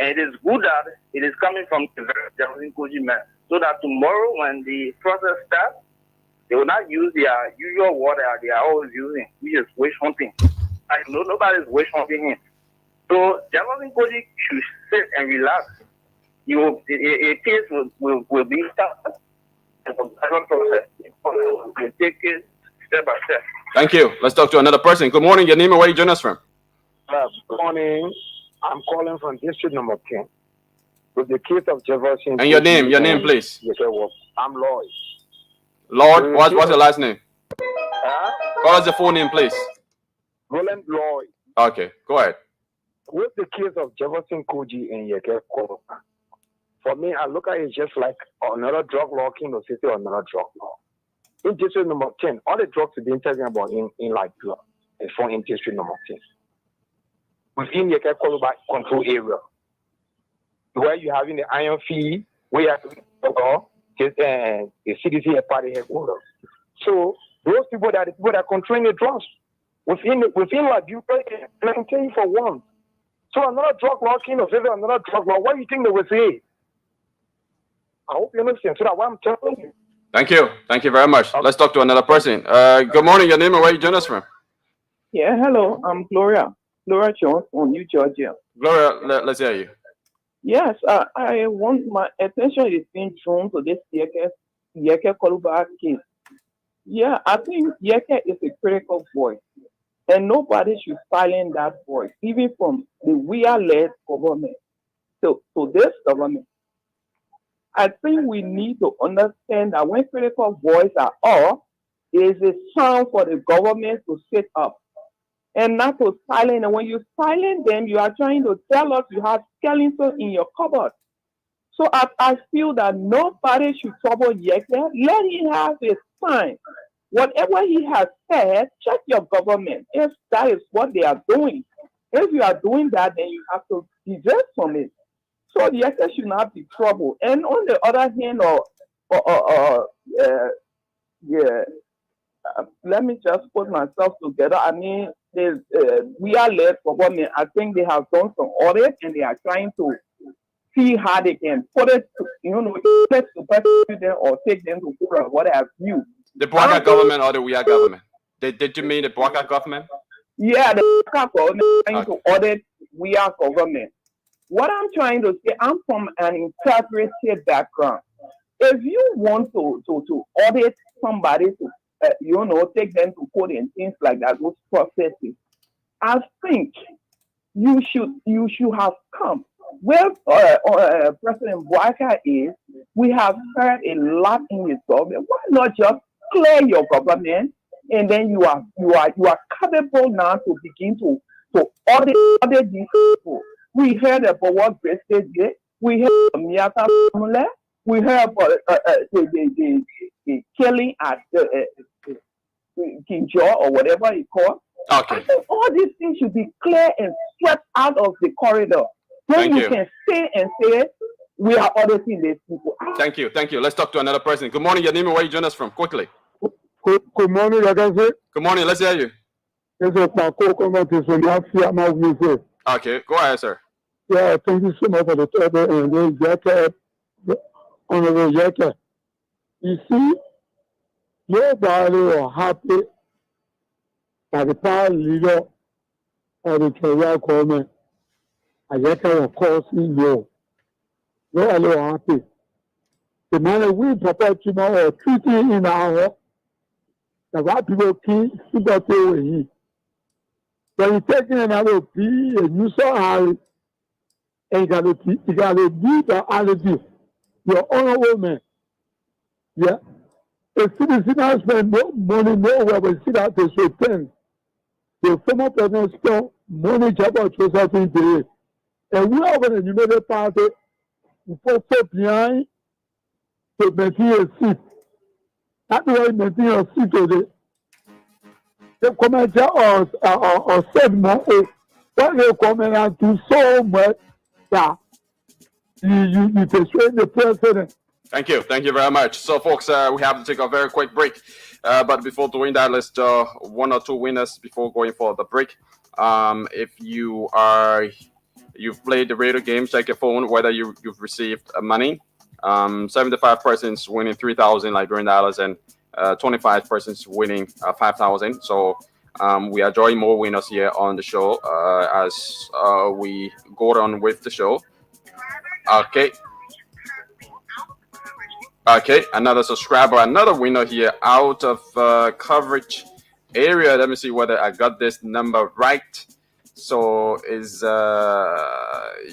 And it is good that it is coming from the Jefferson Koji man. So that tomorrow when the process starts, they will not use their usual word that they are always using, which is witch hunting. I know nobody's witch hunting him. So Jefferson Koji should sit and relax. A case will be started. And a gradual process. We'll take it step by step. Thank you. Let's talk to another person. Good morning. Your name and where you join us from? Good morning. I'm calling from district number 10. With the case of Jefferson. And your name, please. I'm Lloyd. Lord, what's your last name? What is the full name, please? Roland Lloyd. Okay, go ahead. With the case of Jefferson Koji and Yeke Kolo, for me, I look at it just like another drug law, King of City, or another drug law. In district number 10, all the drugs we've been talking about in district number 10. Within Yeke Kolo control area, where you having the iron fee, where you have the CDC party headquarters. So those people that controlling the drugs within like you pay for one. So another drug law, King of City, another drug law. What do you think they will say? I hope you understand. So that's what I'm telling you. Thank you. Thank you very much. Let's talk to another person. Good morning. Your name and where you join us from? Yeah, hello. I'm Gloria Jones from New Georgia. Gloria, let's hear you. Yes, I want my attention is being drawn to this Yeke Koluba case. Yeah, I think Yeke is a critical voice, and nobody should silence that voice, even from the we-are-led government. So this government, I think we need to understand that when critical voices are up, it is a sound for the government to sit up and not to silence. And when you silence them, you are trying to tell us you have skeletons in your cupboard. So I feel that nobody should trouble Yeke. Let him have his time. Whatever he has said, check your government if that is what they are doing. If you are doing that, then you have to divert from it. So Yeke should not be troubled. And on the other hand, let me just put myself together. I mean, we are led government. I think they have done some audit and they are trying to see how they can put it, to persecute them or take them to court or what have you. The Bwaka government or the We Are government? Did you mean the Bwaka government? Yeah, the Bwaka government trying to audit We Are government. What I'm trying to say, I'm from an interpretive background. If you want to audit somebody to take them to court and things like that, those processes, I think you should have come. Where President Bwaka is, we have heard a lot in his government. Why not just clear your government, and then you are capable now to begin to audit these people. We heard about what Grace did. We heard about Miata Famule. We heard about the killing at King Jaw or whatever he called. Okay. I think all these things should be clear and swept out of the corridor. Then you can stay and say, we are auditing these people. Thank you. Let's talk to another person. Good morning. Your name and where you join us from? Quickly. Good morning, Yagaze. Good morning. Let's hear you. Okay, go ahead, sir. Yeah, thank you so much for the topic and Honorable Yeke. You see, nobody will happy that the power leader of the Korea government, Yeke will cause you. Nobody will happy. the man we papa tomorrow or treating in our the white people keep got away. When you taking another P and you saw how and you got a deep allergy. Your own woman. Yeah. A citizen has spent no money nowhere but sit out the return. The former president spent money job out to something today. And we are going to unite the party for behind to maintain a seat. That's why maintain a seat today. The commander or said more. When they come and do so much that you persuade the president. Thank you very much. So, folks, we have to take a very quick break. But before doing that, let's do one or two winners before going for the break. If you've played the radio game, check your phone whether you've received money. 75 persons winning 3,000 Liberian dollars and 25 persons winning 5,000. So we are drawing more winners here on the show as we go on with the show. Okay, another subscriber, another winner here out of coverage area. Let me see whether I got this number right. So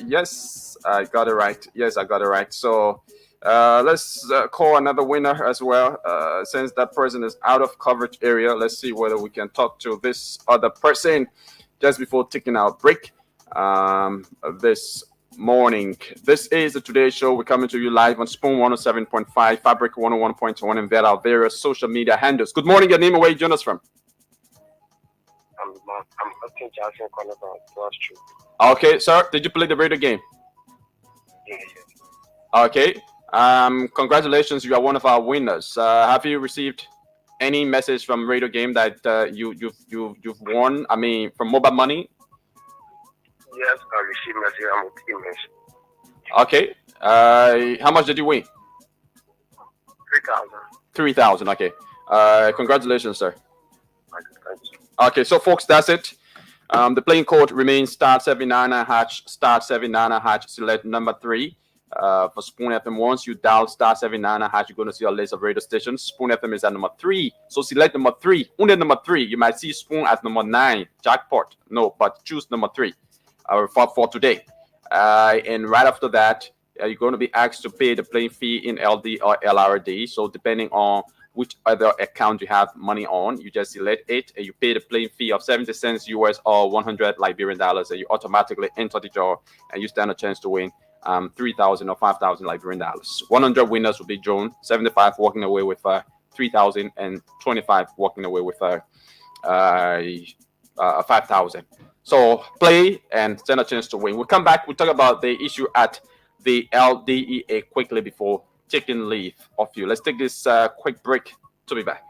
yes, I got it right. Yes, I got it right. So let's call another winner as well. Since that person is out of coverage area, let's see whether we can talk to this other person just before taking our break this morning. This is the Today Show. We're coming to you live on Spoon 107.5, Fabric 101.1, and via our various social media handles. Good morning. Your name, where you join us from? I'm Austin Johnson calling from Wall Street. Okay, sir. Did you play the radio game? Yes. Okay. Congratulations. You are one of our winners. Have you received any message from radio game that you've won? I mean, from mobile money? Yes, I received message. I'm with emails. Okay. How much did you win? 3,000. 3,000. Okay. Congratulations, sir. Thank you. Okay, so folks, that's it. The playing code remains *79#, *79#, select number 3. For Spoon FM, once you dial *79#, you're going to see a list of radio stations. Spoon FM is at number 3. So select number 3. Only number 3. You might see Spoon at number 9. Jackpot. No, but choose number 3 for today. And right after that, you're going to be asked to pay the playing fee in LD or LRD. So depending on which other account you have money on, you just select it and you pay the playing fee of 70 cents US or 100 Liberian dollars, and you automatically enter the draw and you stand a chance to win 3,000 or 5,000 Liberian dollars. 100 winners will be drawn, 75 walking away with 3,000 and 25 walking away with 5,000. So play and stand a chance to win. We'll come back. We'll talk about the issue at the LDEA quickly before taking leave of you. Let's take this quick break to be back.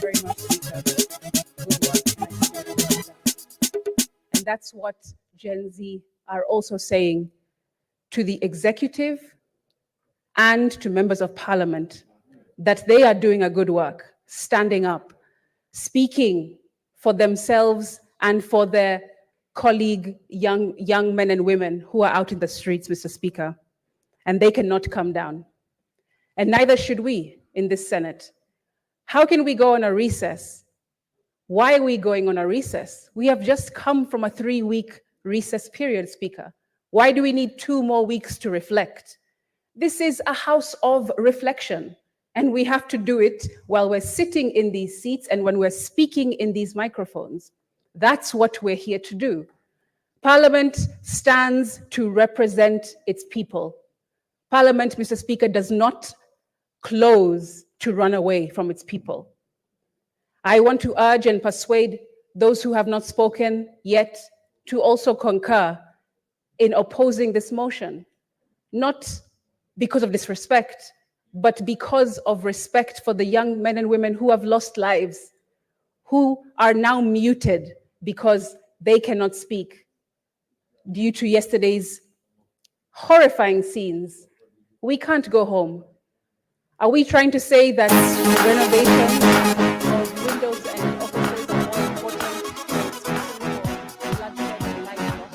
Very much, Peter. Good work. And that's what Gen Z are also saying to the executive and to members of parliament, that they are doing a good work, standing up, speaking for themselves and for their colleague young men and women who are out in the streets, Mr. Speaker, and they cannot come down. And neither should we in this Senate. How can we go on a recess? Why are we going on a recess? We have just come from a 3-week recess period, Speaker. Why do we need 2 more weeks to reflect? This is a house of reflection, and we have to do it while we're sitting in these seats and when we're speaking in these microphones. That's what we're here to do. Parliament stands to represent its people. Parliament, Mr. Speaker, does not close to run away from its people. I want to urge and persuade those who have not spoken yet to also concur in opposing this motion, not because of disrespect, but because of respect for the young men and women who have lost lives, who are now muted because they cannot speak due to yesterday's horrifying scenes. We can't go home. Are we trying to say that renovation of windows and offices are more important than speaking for bloodshed and life loss?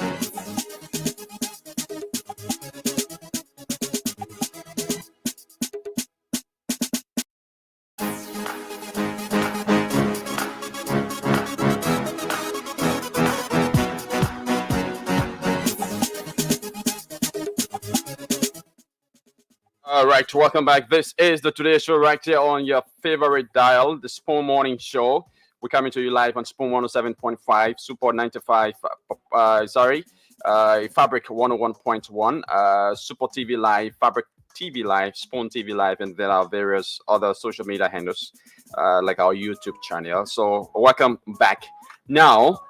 All right, welcome back. This is the Today Show right here on your favorite dial, the Spoon Morning Show. We're coming to you live on Spoon 107.5, Support 95, Fabric 101.1, Support TV Live, Fabric TV Live, Spoon TV Live, and there are various other social media handles like our YouTube channel. So welcome back. Now,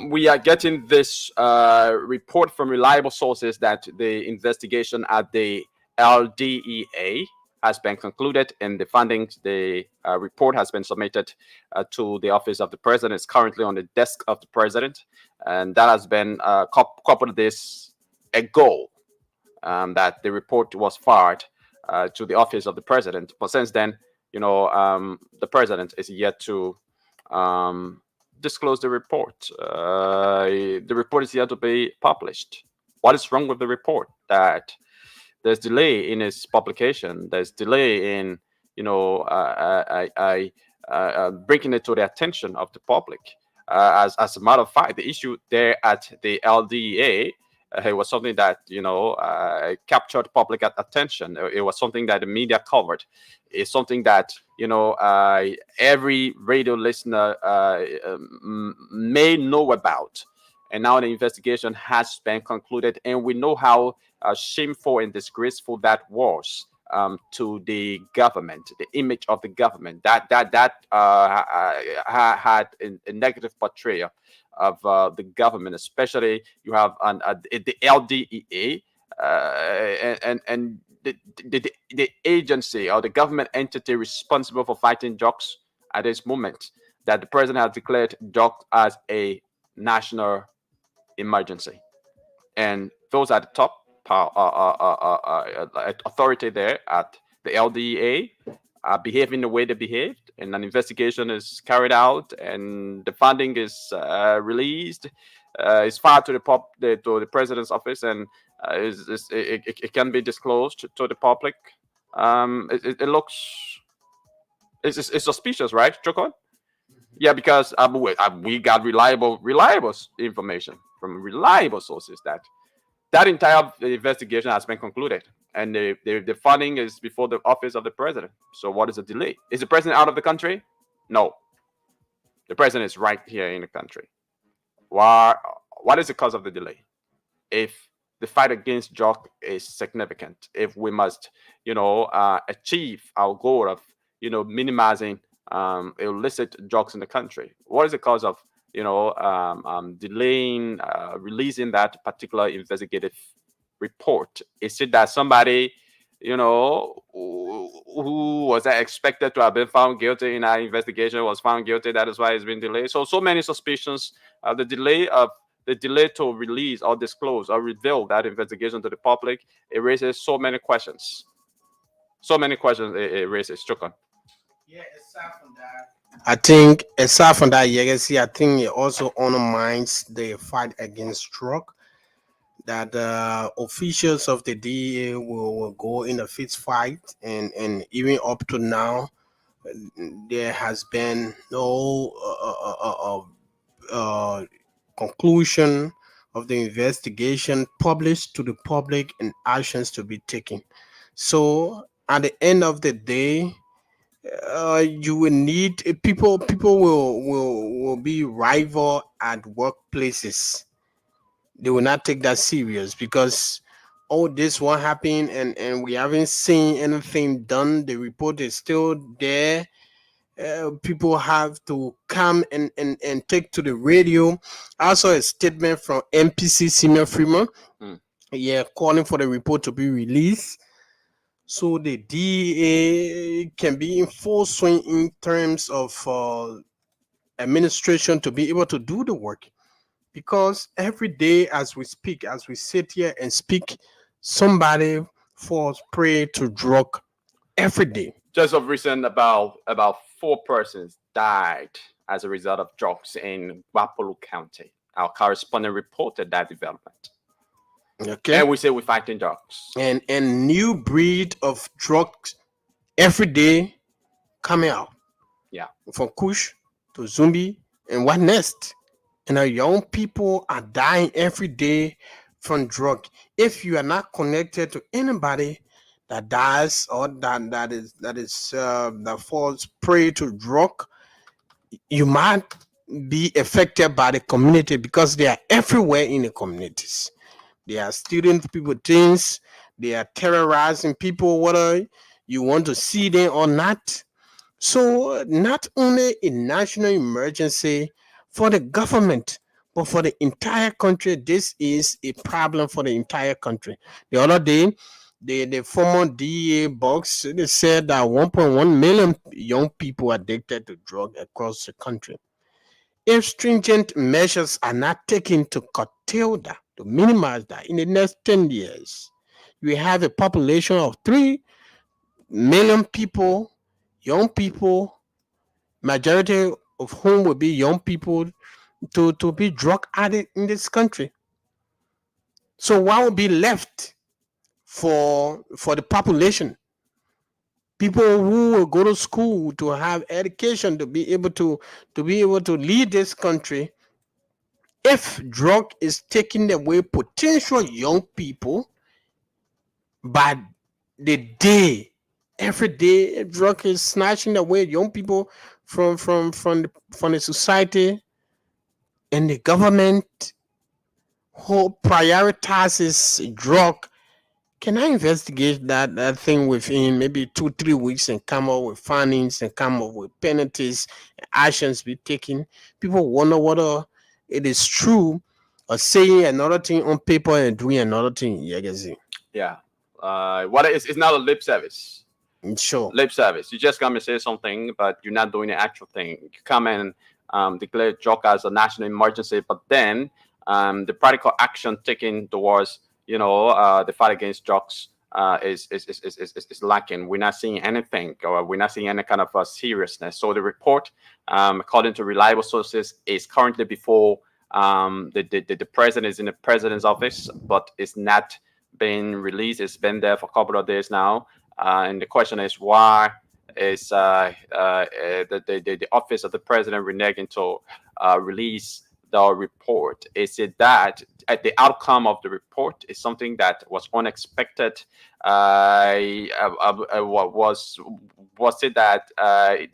we are getting this report from reliable sources that the investigation at the LDEA has been concluded, and the findings, the report has been submitted to the office of the president. It's currently on the desk of the president, and that has been couple of days ago that the report was fired to the office of the president. But since then, the president is yet to disclose the report. The report is yet to be published. What is wrong with the report? That there's delay in its publication. There's delay in, bringing it to the attention of the public. As a matter of fact, the issue there at the LDA, it was something that captured public attention. It was something that the media covered. It's something that every radio listener may know about. And now the investigation has been concluded, and we know how shameful and disgraceful that was to the government, the image of the government. That had a negative portrayal of the government, especially you have the LDEA and the agency or the government entity responsible for fighting drugs at this moment, that the president has declared drugs as a national emergency, and those at the top authority there at the LDA are behaving the way they behaved, and an investigation is carried out, and the funding is released, is filed to the president's office, and it can be disclosed to the public. It looks it's suspicious, right, Chokon? Yeah, because we got reliable information from reliable sources that entire investigation has been concluded, and the funding is before the office of the president. So what is the delay? Is the president out of the country? No, the president is right here in the country. What is the cause of the delay? If the fight against drug is significant, if we must achieve our goal of minimizing illicit drugs in the country, what is the cause of delaying releasing that particular investigative report? Is it that somebody who was expected to have been found guilty in our investigation was found guilty? That is why it's been delayed. So many suspicions. The delay to release or disclose or reveal that investigation to the public, it raises so many questions. It raises. Chukon. Yeah, aside from that, I think aside from that, I think it also undermines the fight against drug. That officials of the DEA will go in a fist fight, and even up to now, there has been no conclusion of the investigation published to the public and actions to be taken. So at the end of the day, you will need people will be rival at workplaces. They will not take that serious because this won't happen, and we haven't seen anything done. The report is still there. People have to come and take to the radio. Also a statement from MPC Senior Freeman, calling for the report to be released, so the DEA can be in full swing in terms of administration to be able to do the work. Because every day as we sit here and speak, somebody falls prey to drug every day. Just of recent, about 4 persons died as a result of drugs in Wapolu County. Our correspondent reported that development. Okay. And we say we're fighting drugs. And new breed of drugs every day coming out. Yeah. From Kush to Zumbi and what next? And our young people are dying every day from drug. If you are not connected to anybody that dies or that falls prey to drug, you might be affected by the community because they are everywhere in the communities. They are stealing people things. They are terrorizing people, whether you want to see them or not. So, not only a national emergency for the government, but for the entire country, this is a problem for the entire country. The other day, the former DEA box, they said that 1.1 million young people are addicted to drugs across the country. If stringent measures are not taken to curtail that, to minimize that in the next 10 years, we have a population of 3 million people, young people, majority of whom will be young people, to be drug addict in this country. So what will be left for the population? People who will go to school to have education to be able to lead this country. If drug is taking away potential young people by the day, every day drug is snatching away young people from the society, and the government who prioritizes drug. Can I investigate that thing within maybe 2-3 weeks and come up with findings and come up with penalties and actions be taken? People wonder whether it is true or saying another thing on paper and doing another thing. Yeah. What it's not a lip service. Sure. Lip service. You just come and say something, but you're not doing the actual thing. You come and declare drug as a national emergency, but then the practical action taken towards the fight against drugs is lacking. We're not seeing anything, or we're not seeing any kind of seriousness. So the report, according to reliable sources, is currently before the president is in the president's office, but it's not been released. It's been there for a couple of days now, and the question is why is the office of the president reneging to release the report? Is it that the outcome of the report is something that was unexpected? Was it that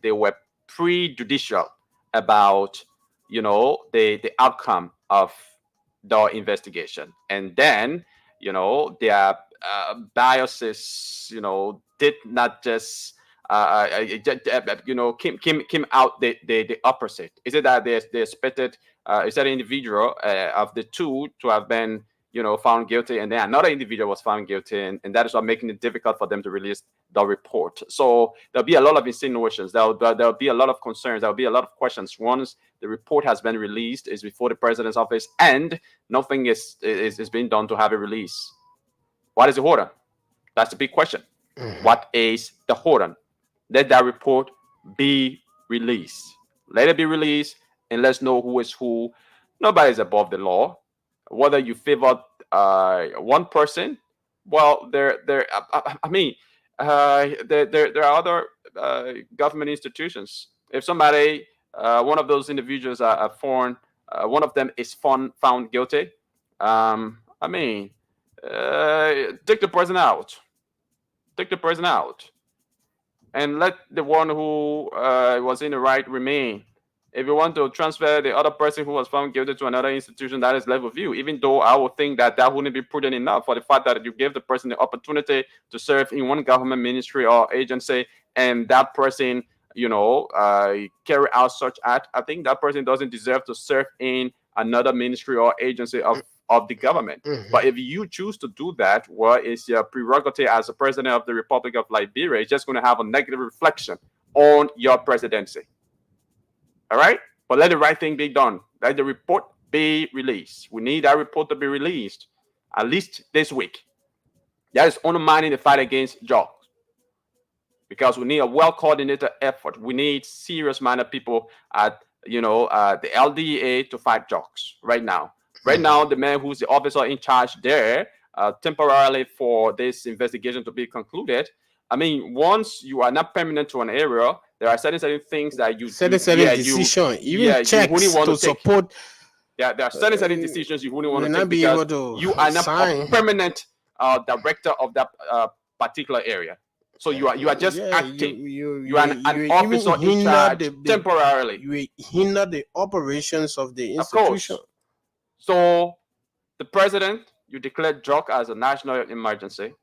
they were prejudicial about the outcome of the investigation, and then their biases did not just came out the opposite? Is it that they expected a certain individual of the two to have been found guilty, and then another individual was found guilty, and that is what making it difficult for them to release the report? So there'll be a lot of insinuations, there'll be a lot of concerns, there'll be a lot of questions once the report has been released, is before the president's office, and nothing is being done to have it released. What is the hold on? That's the big question. What is the hold on? Let that report be released. Let it be released, and let's know who is who. Nobody's above the law. Whether you favor one person, well, there are other government institutions. If somebody, one of those individuals are foreign, one of them is found guilty, take the person out. Take the person out, and let the one who was in the right remain. If you want to transfer the other person who was found guilty to another institution, that is left with you. Even though I would think that wouldn't be prudent enough, for the fact that you give the person the opportunity to serve in one government ministry or agency, and that person, carry out such act, I think that person doesn't deserve to serve in another ministry or agency of the government. But if you choose to do that, well, it's your prerogative as the president of the Republic of Liberia. It's just going to have a negative reflection on your presidency. All right? But let the right thing be done. Let the report be released. We need that report to be released at least this week. That is undermining the fight against drugs. because we need a well-coordinated effort. We need serious-minded people at the LDA to fight drugs right now. Right now, the man who's the officer in charge there, temporarily for this investigation to be concluded. I mean, once you are not permanent to an area, there are certain things that you certain decision, even checks you wouldn't want to to take. support. Yeah, there are certain decisions you wouldn't You want will to not take be able because to you are not sign. a permanent director of that particular area. So you are just acting. You are an officer in charge temporarily. You will hinder the operations of the Of course. institution. So the president, you declared drug as a national emergency,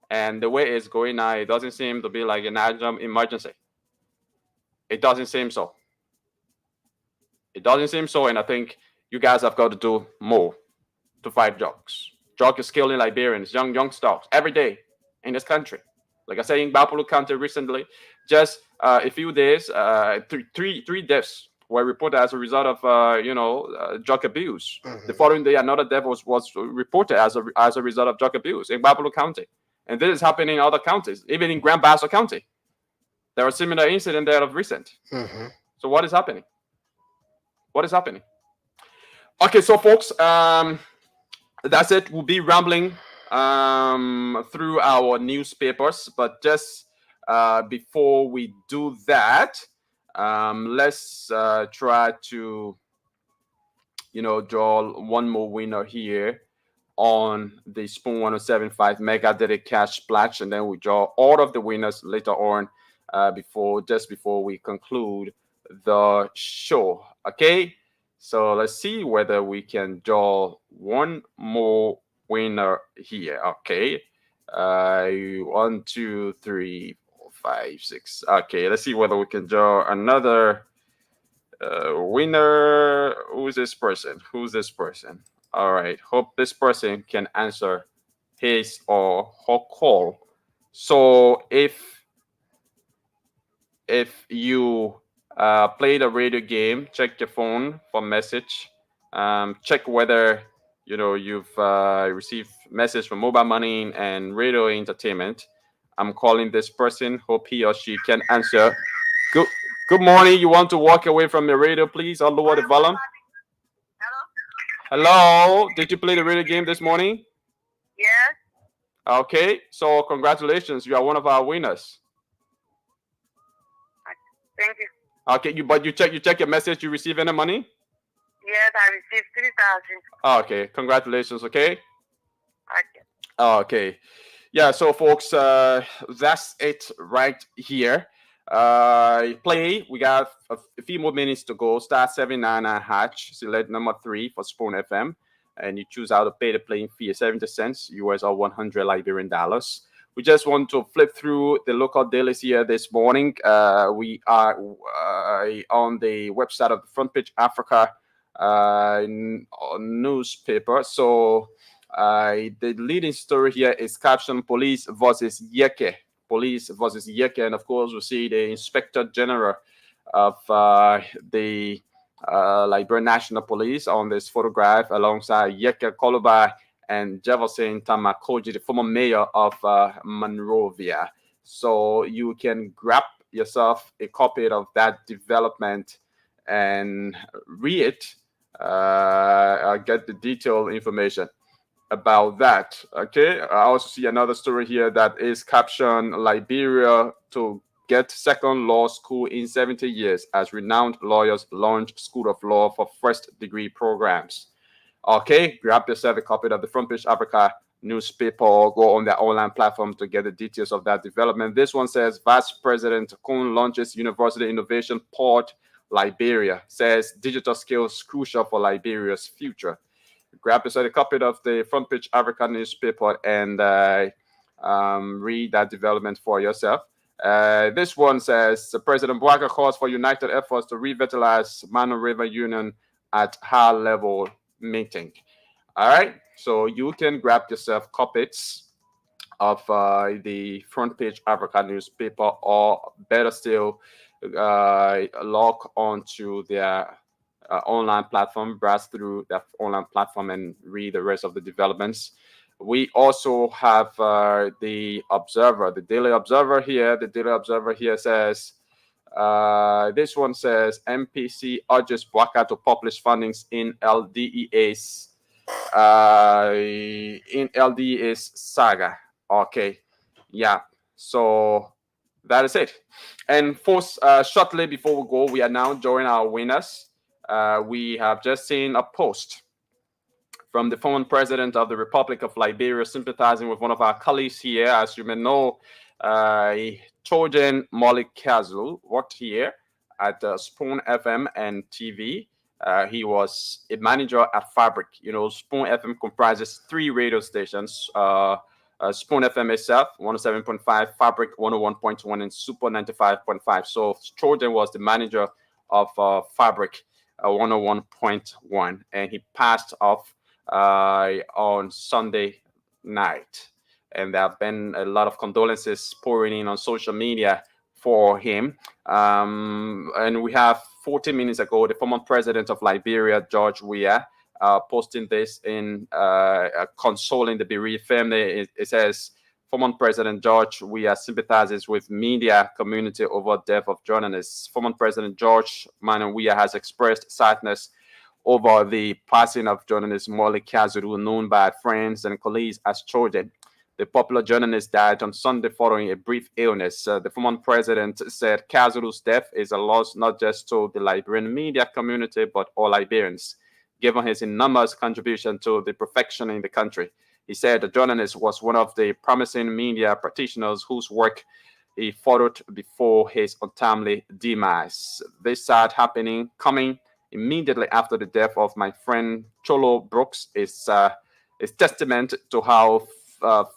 and the way it's going now, it doesn't seem to be like a national emergency. It doesn't seem so. It doesn't seem so, and I think you guys have got to do more to fight drugs. Drug is killing Liberians, youngsters, every day in this country. Like I said, in Bapulu County recently, just a few days, three deaths were reported as a result of drug abuse. The following day, another death was reported as a result of drug abuse in Bapulu County, and this is happening in other counties, even in Grand Bassa County. There are similar incidents there of recent. So what is happening? What is happening? Okay, so folks, that's it. We'll be rambling through our newspapers, but just before we do that, let's try to draw one more winner here on the Spoon 1075 Mega Daily Cash Splash, and then we draw all of the winners later on before we conclude the show. Okay, so let's see whether we can draw one more winner here. Okay, 1, 2, 3, 4, 5, 6. Okay, let's see whether we can draw another winner. Who's this person? All right, hope this person can answer his or her call. So if you play the radio game, check your phone for message. Check whether you've received message from Mobile Money and Radio Entertainment. I'm calling this person. Hope he or she can answer. Good morning. You want to walk away from the radio, please, or lower the volume? Hello. Did you play the radio game this morning? Yes. Okay. So congratulations. You are one of our winners. Thank you. Okay. But you check your message. You receive any money? Yes, I received 3,000. Okay. Congratulations. Okay. Okay. Okay. Yeah. So folks, that's it right here. Play. We got a few more minutes to go. Star 799 hatch. Select number 3 for Spoon FM, and you choose how to pay the playing fee. 70 cents US or 100 Liberian dollars. We just want to flip through the local dailies here this morning. We are on the website of the Front Page Africa newspaper. So the leading story here is captioned "Police versus Yeke." Police versus Yeke, and of course we see the Inspector General of the Liberian National Police on this photograph alongside Yeke Koluba and Jefferson Tamakoji, the former mayor of Monrovia. So you can grab yourself a copy of that development and read it, get the detailed information about that. Okay, I also see another story here that is captioned "Liberia to get second law school in 70 years as renowned lawyers launch School of Law for first degree programs." Okay, grab yourself a copy of the Front Page Africa newspaper or go on their online platform to get the details of that development. This one says Vice President Kun launches University Innovation Port Liberia, says digital skills crucial for Liberia's future. Grab yourself a copy of the Front Page Africa newspaper and read that development for yourself. This one says President Bouaka calls for united efforts to revitalize Mano River Union at high-level meeting. All right, so you can grab yourself copies of the Front Page Africa newspaper, or better still, log onto their online platform, browse through that online platform and read the rest of the developments. We also have the Observer, the Daily Observer here. The Daily Observer here says, this one says, MPC urges Bwaka to publish findings in LDEA's saga. Okay, yeah. So that is it. And first, shortly before we go, we are now joining our winners. We have just seen a post from the former president of the Republic of Liberia, sympathizing with one of our colleagues here. As you may know, Trojan Molly Kazul worked here at Spoon FM and TV. He was a manager at Fabric. You know, Spoon FM comprises 3 radio stations. Spoon FM itself, 107.5, Fabric 101.1, and Super 95.5. So Trojan was the manager of Fabric 101.1, and he passed off on Sunday night. And there have been a lot of condolences pouring in on social media for him. And we have 40 minutes ago, the former president of Liberia, George Weah, posting this in consoling the bereaved family. It says, former President George Weah sympathizes with media community over death of journalists. Former President George Manuel Weah has expressed sadness over the passing of journalist Molly Kazuru, known by friends and colleagues as Trojan. The popular journalist died on Sunday following a brief illness. The former president said Kazuru's death is a loss not just to the Liberian media community, but all Liberians, given his enormous contribution to the perfection in the country. He said the journalist was one of the promising media practitioners whose work he followed before his untimely demise. This sad happening coming immediately after the death of my friend Cholo Brooks is testament to how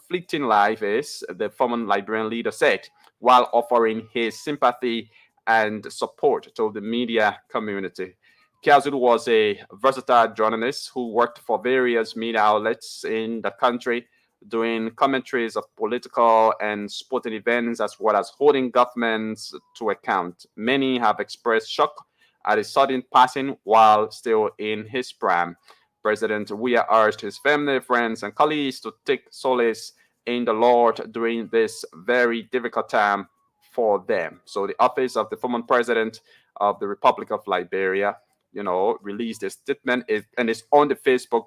fleeting life is, the former Liberian leader said, while offering his sympathy and support to the media community. Kazuru was a versatile journalist who worked for various media outlets in the country, doing commentaries of political and sporting events, as well as holding governments to account. Many have expressed shock at his sudden passing while still in his prime. President Weah urged his family, friends, and colleagues to take solace in the Lord during this very difficult time for them. So the office of the former president of the Republic of Liberia, released a statement, and it's on the Facebook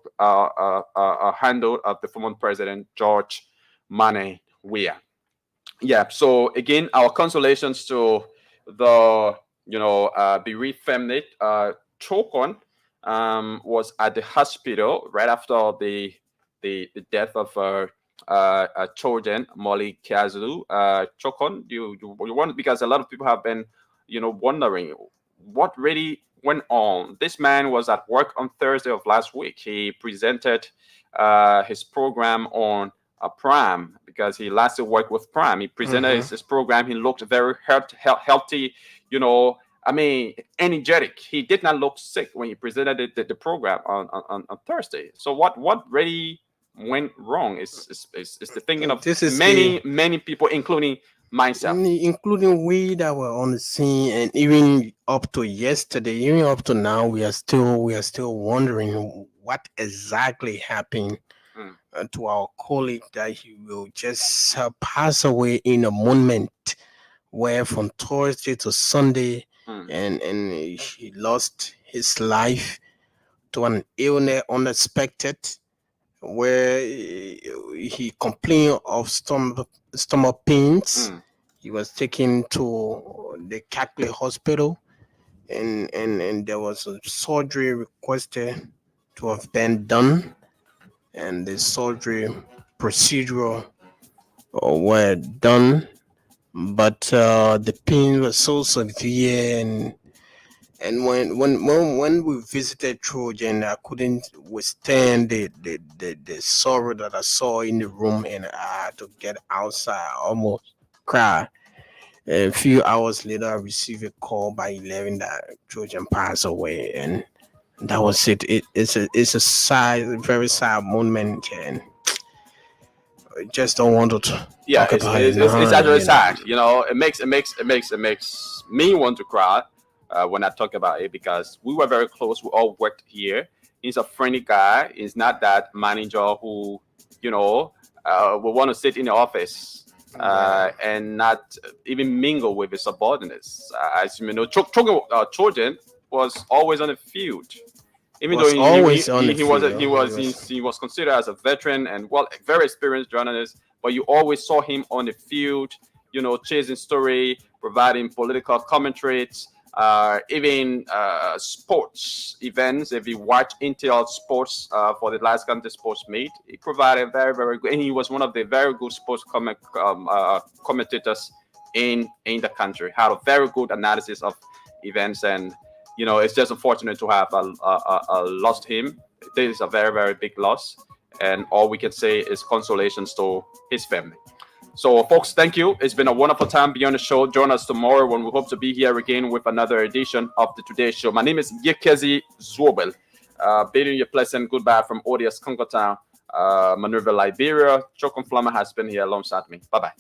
handle of the former president, George Mane Weah. Yeah, so again, our consolations to the bereaved family. Chokon was at the hospital right after the death of Trojan Molly Kazulu. Chokon, you want, because a lot of people have been wondering what really went on. This man was at work on Thursday of last week. He presented his program on Prime, because he last worked with Prime. He presented his program. He looked very healthy, energetic. He did not look sick when he presented the program on Thursday. So what really went wrong is the thinking of many people, including myself, including we that were on the scene, and even up to yesterday, even up to now, we are still wondering what exactly happened to our colleague, that he will just pass away in a moment, where from Thursday to Sunday, and he lost his life to an illness unexpected, where he complained of stomach pains. He was taken to the Catholic hospital, and there was a surgery requested to have been done, and the surgery procedure were done, but the pain was so severe, and when we visited Trojan, I couldn't withstand the sorrow that I saw in the room, and I had to get outside, almost cry. A few hours later, I received a call by 11 that Trojan passed away, and that was it. It's a sad, very sad moment, and I just don't want to talk about it. It's actually sad. It makes me want to cry when I talk about it, because we were very close. We all worked here. He's a friendly guy. He's not that manager who will want to sit in the office and not even mingle with his subordinates. As you know, Trojan was always on the field. Even though he was considered as a veteran and a very experienced journalist, but you always saw him on the field, chasing story, providing political commentaries, even sports events. If you watch Intel Sports for the last country sports meet, he provided very, very good, and he was one of the very good sports commentators in the country. Had a very good analysis of events, and it's just unfortunate to have lost him. This is a very, very big loss, and all we can say is consolations to his family. So, folks, thank you. It's been a wonderful time being on the show. Join us tomorrow when we hope to be here again with another edition of the Today Show. My name is Yekezi Zwobel. Bidding you a pleasant goodbye from Odious Congo Town, Maneuver, Liberia. Chokum Flama has been here alongside me. Bye-bye.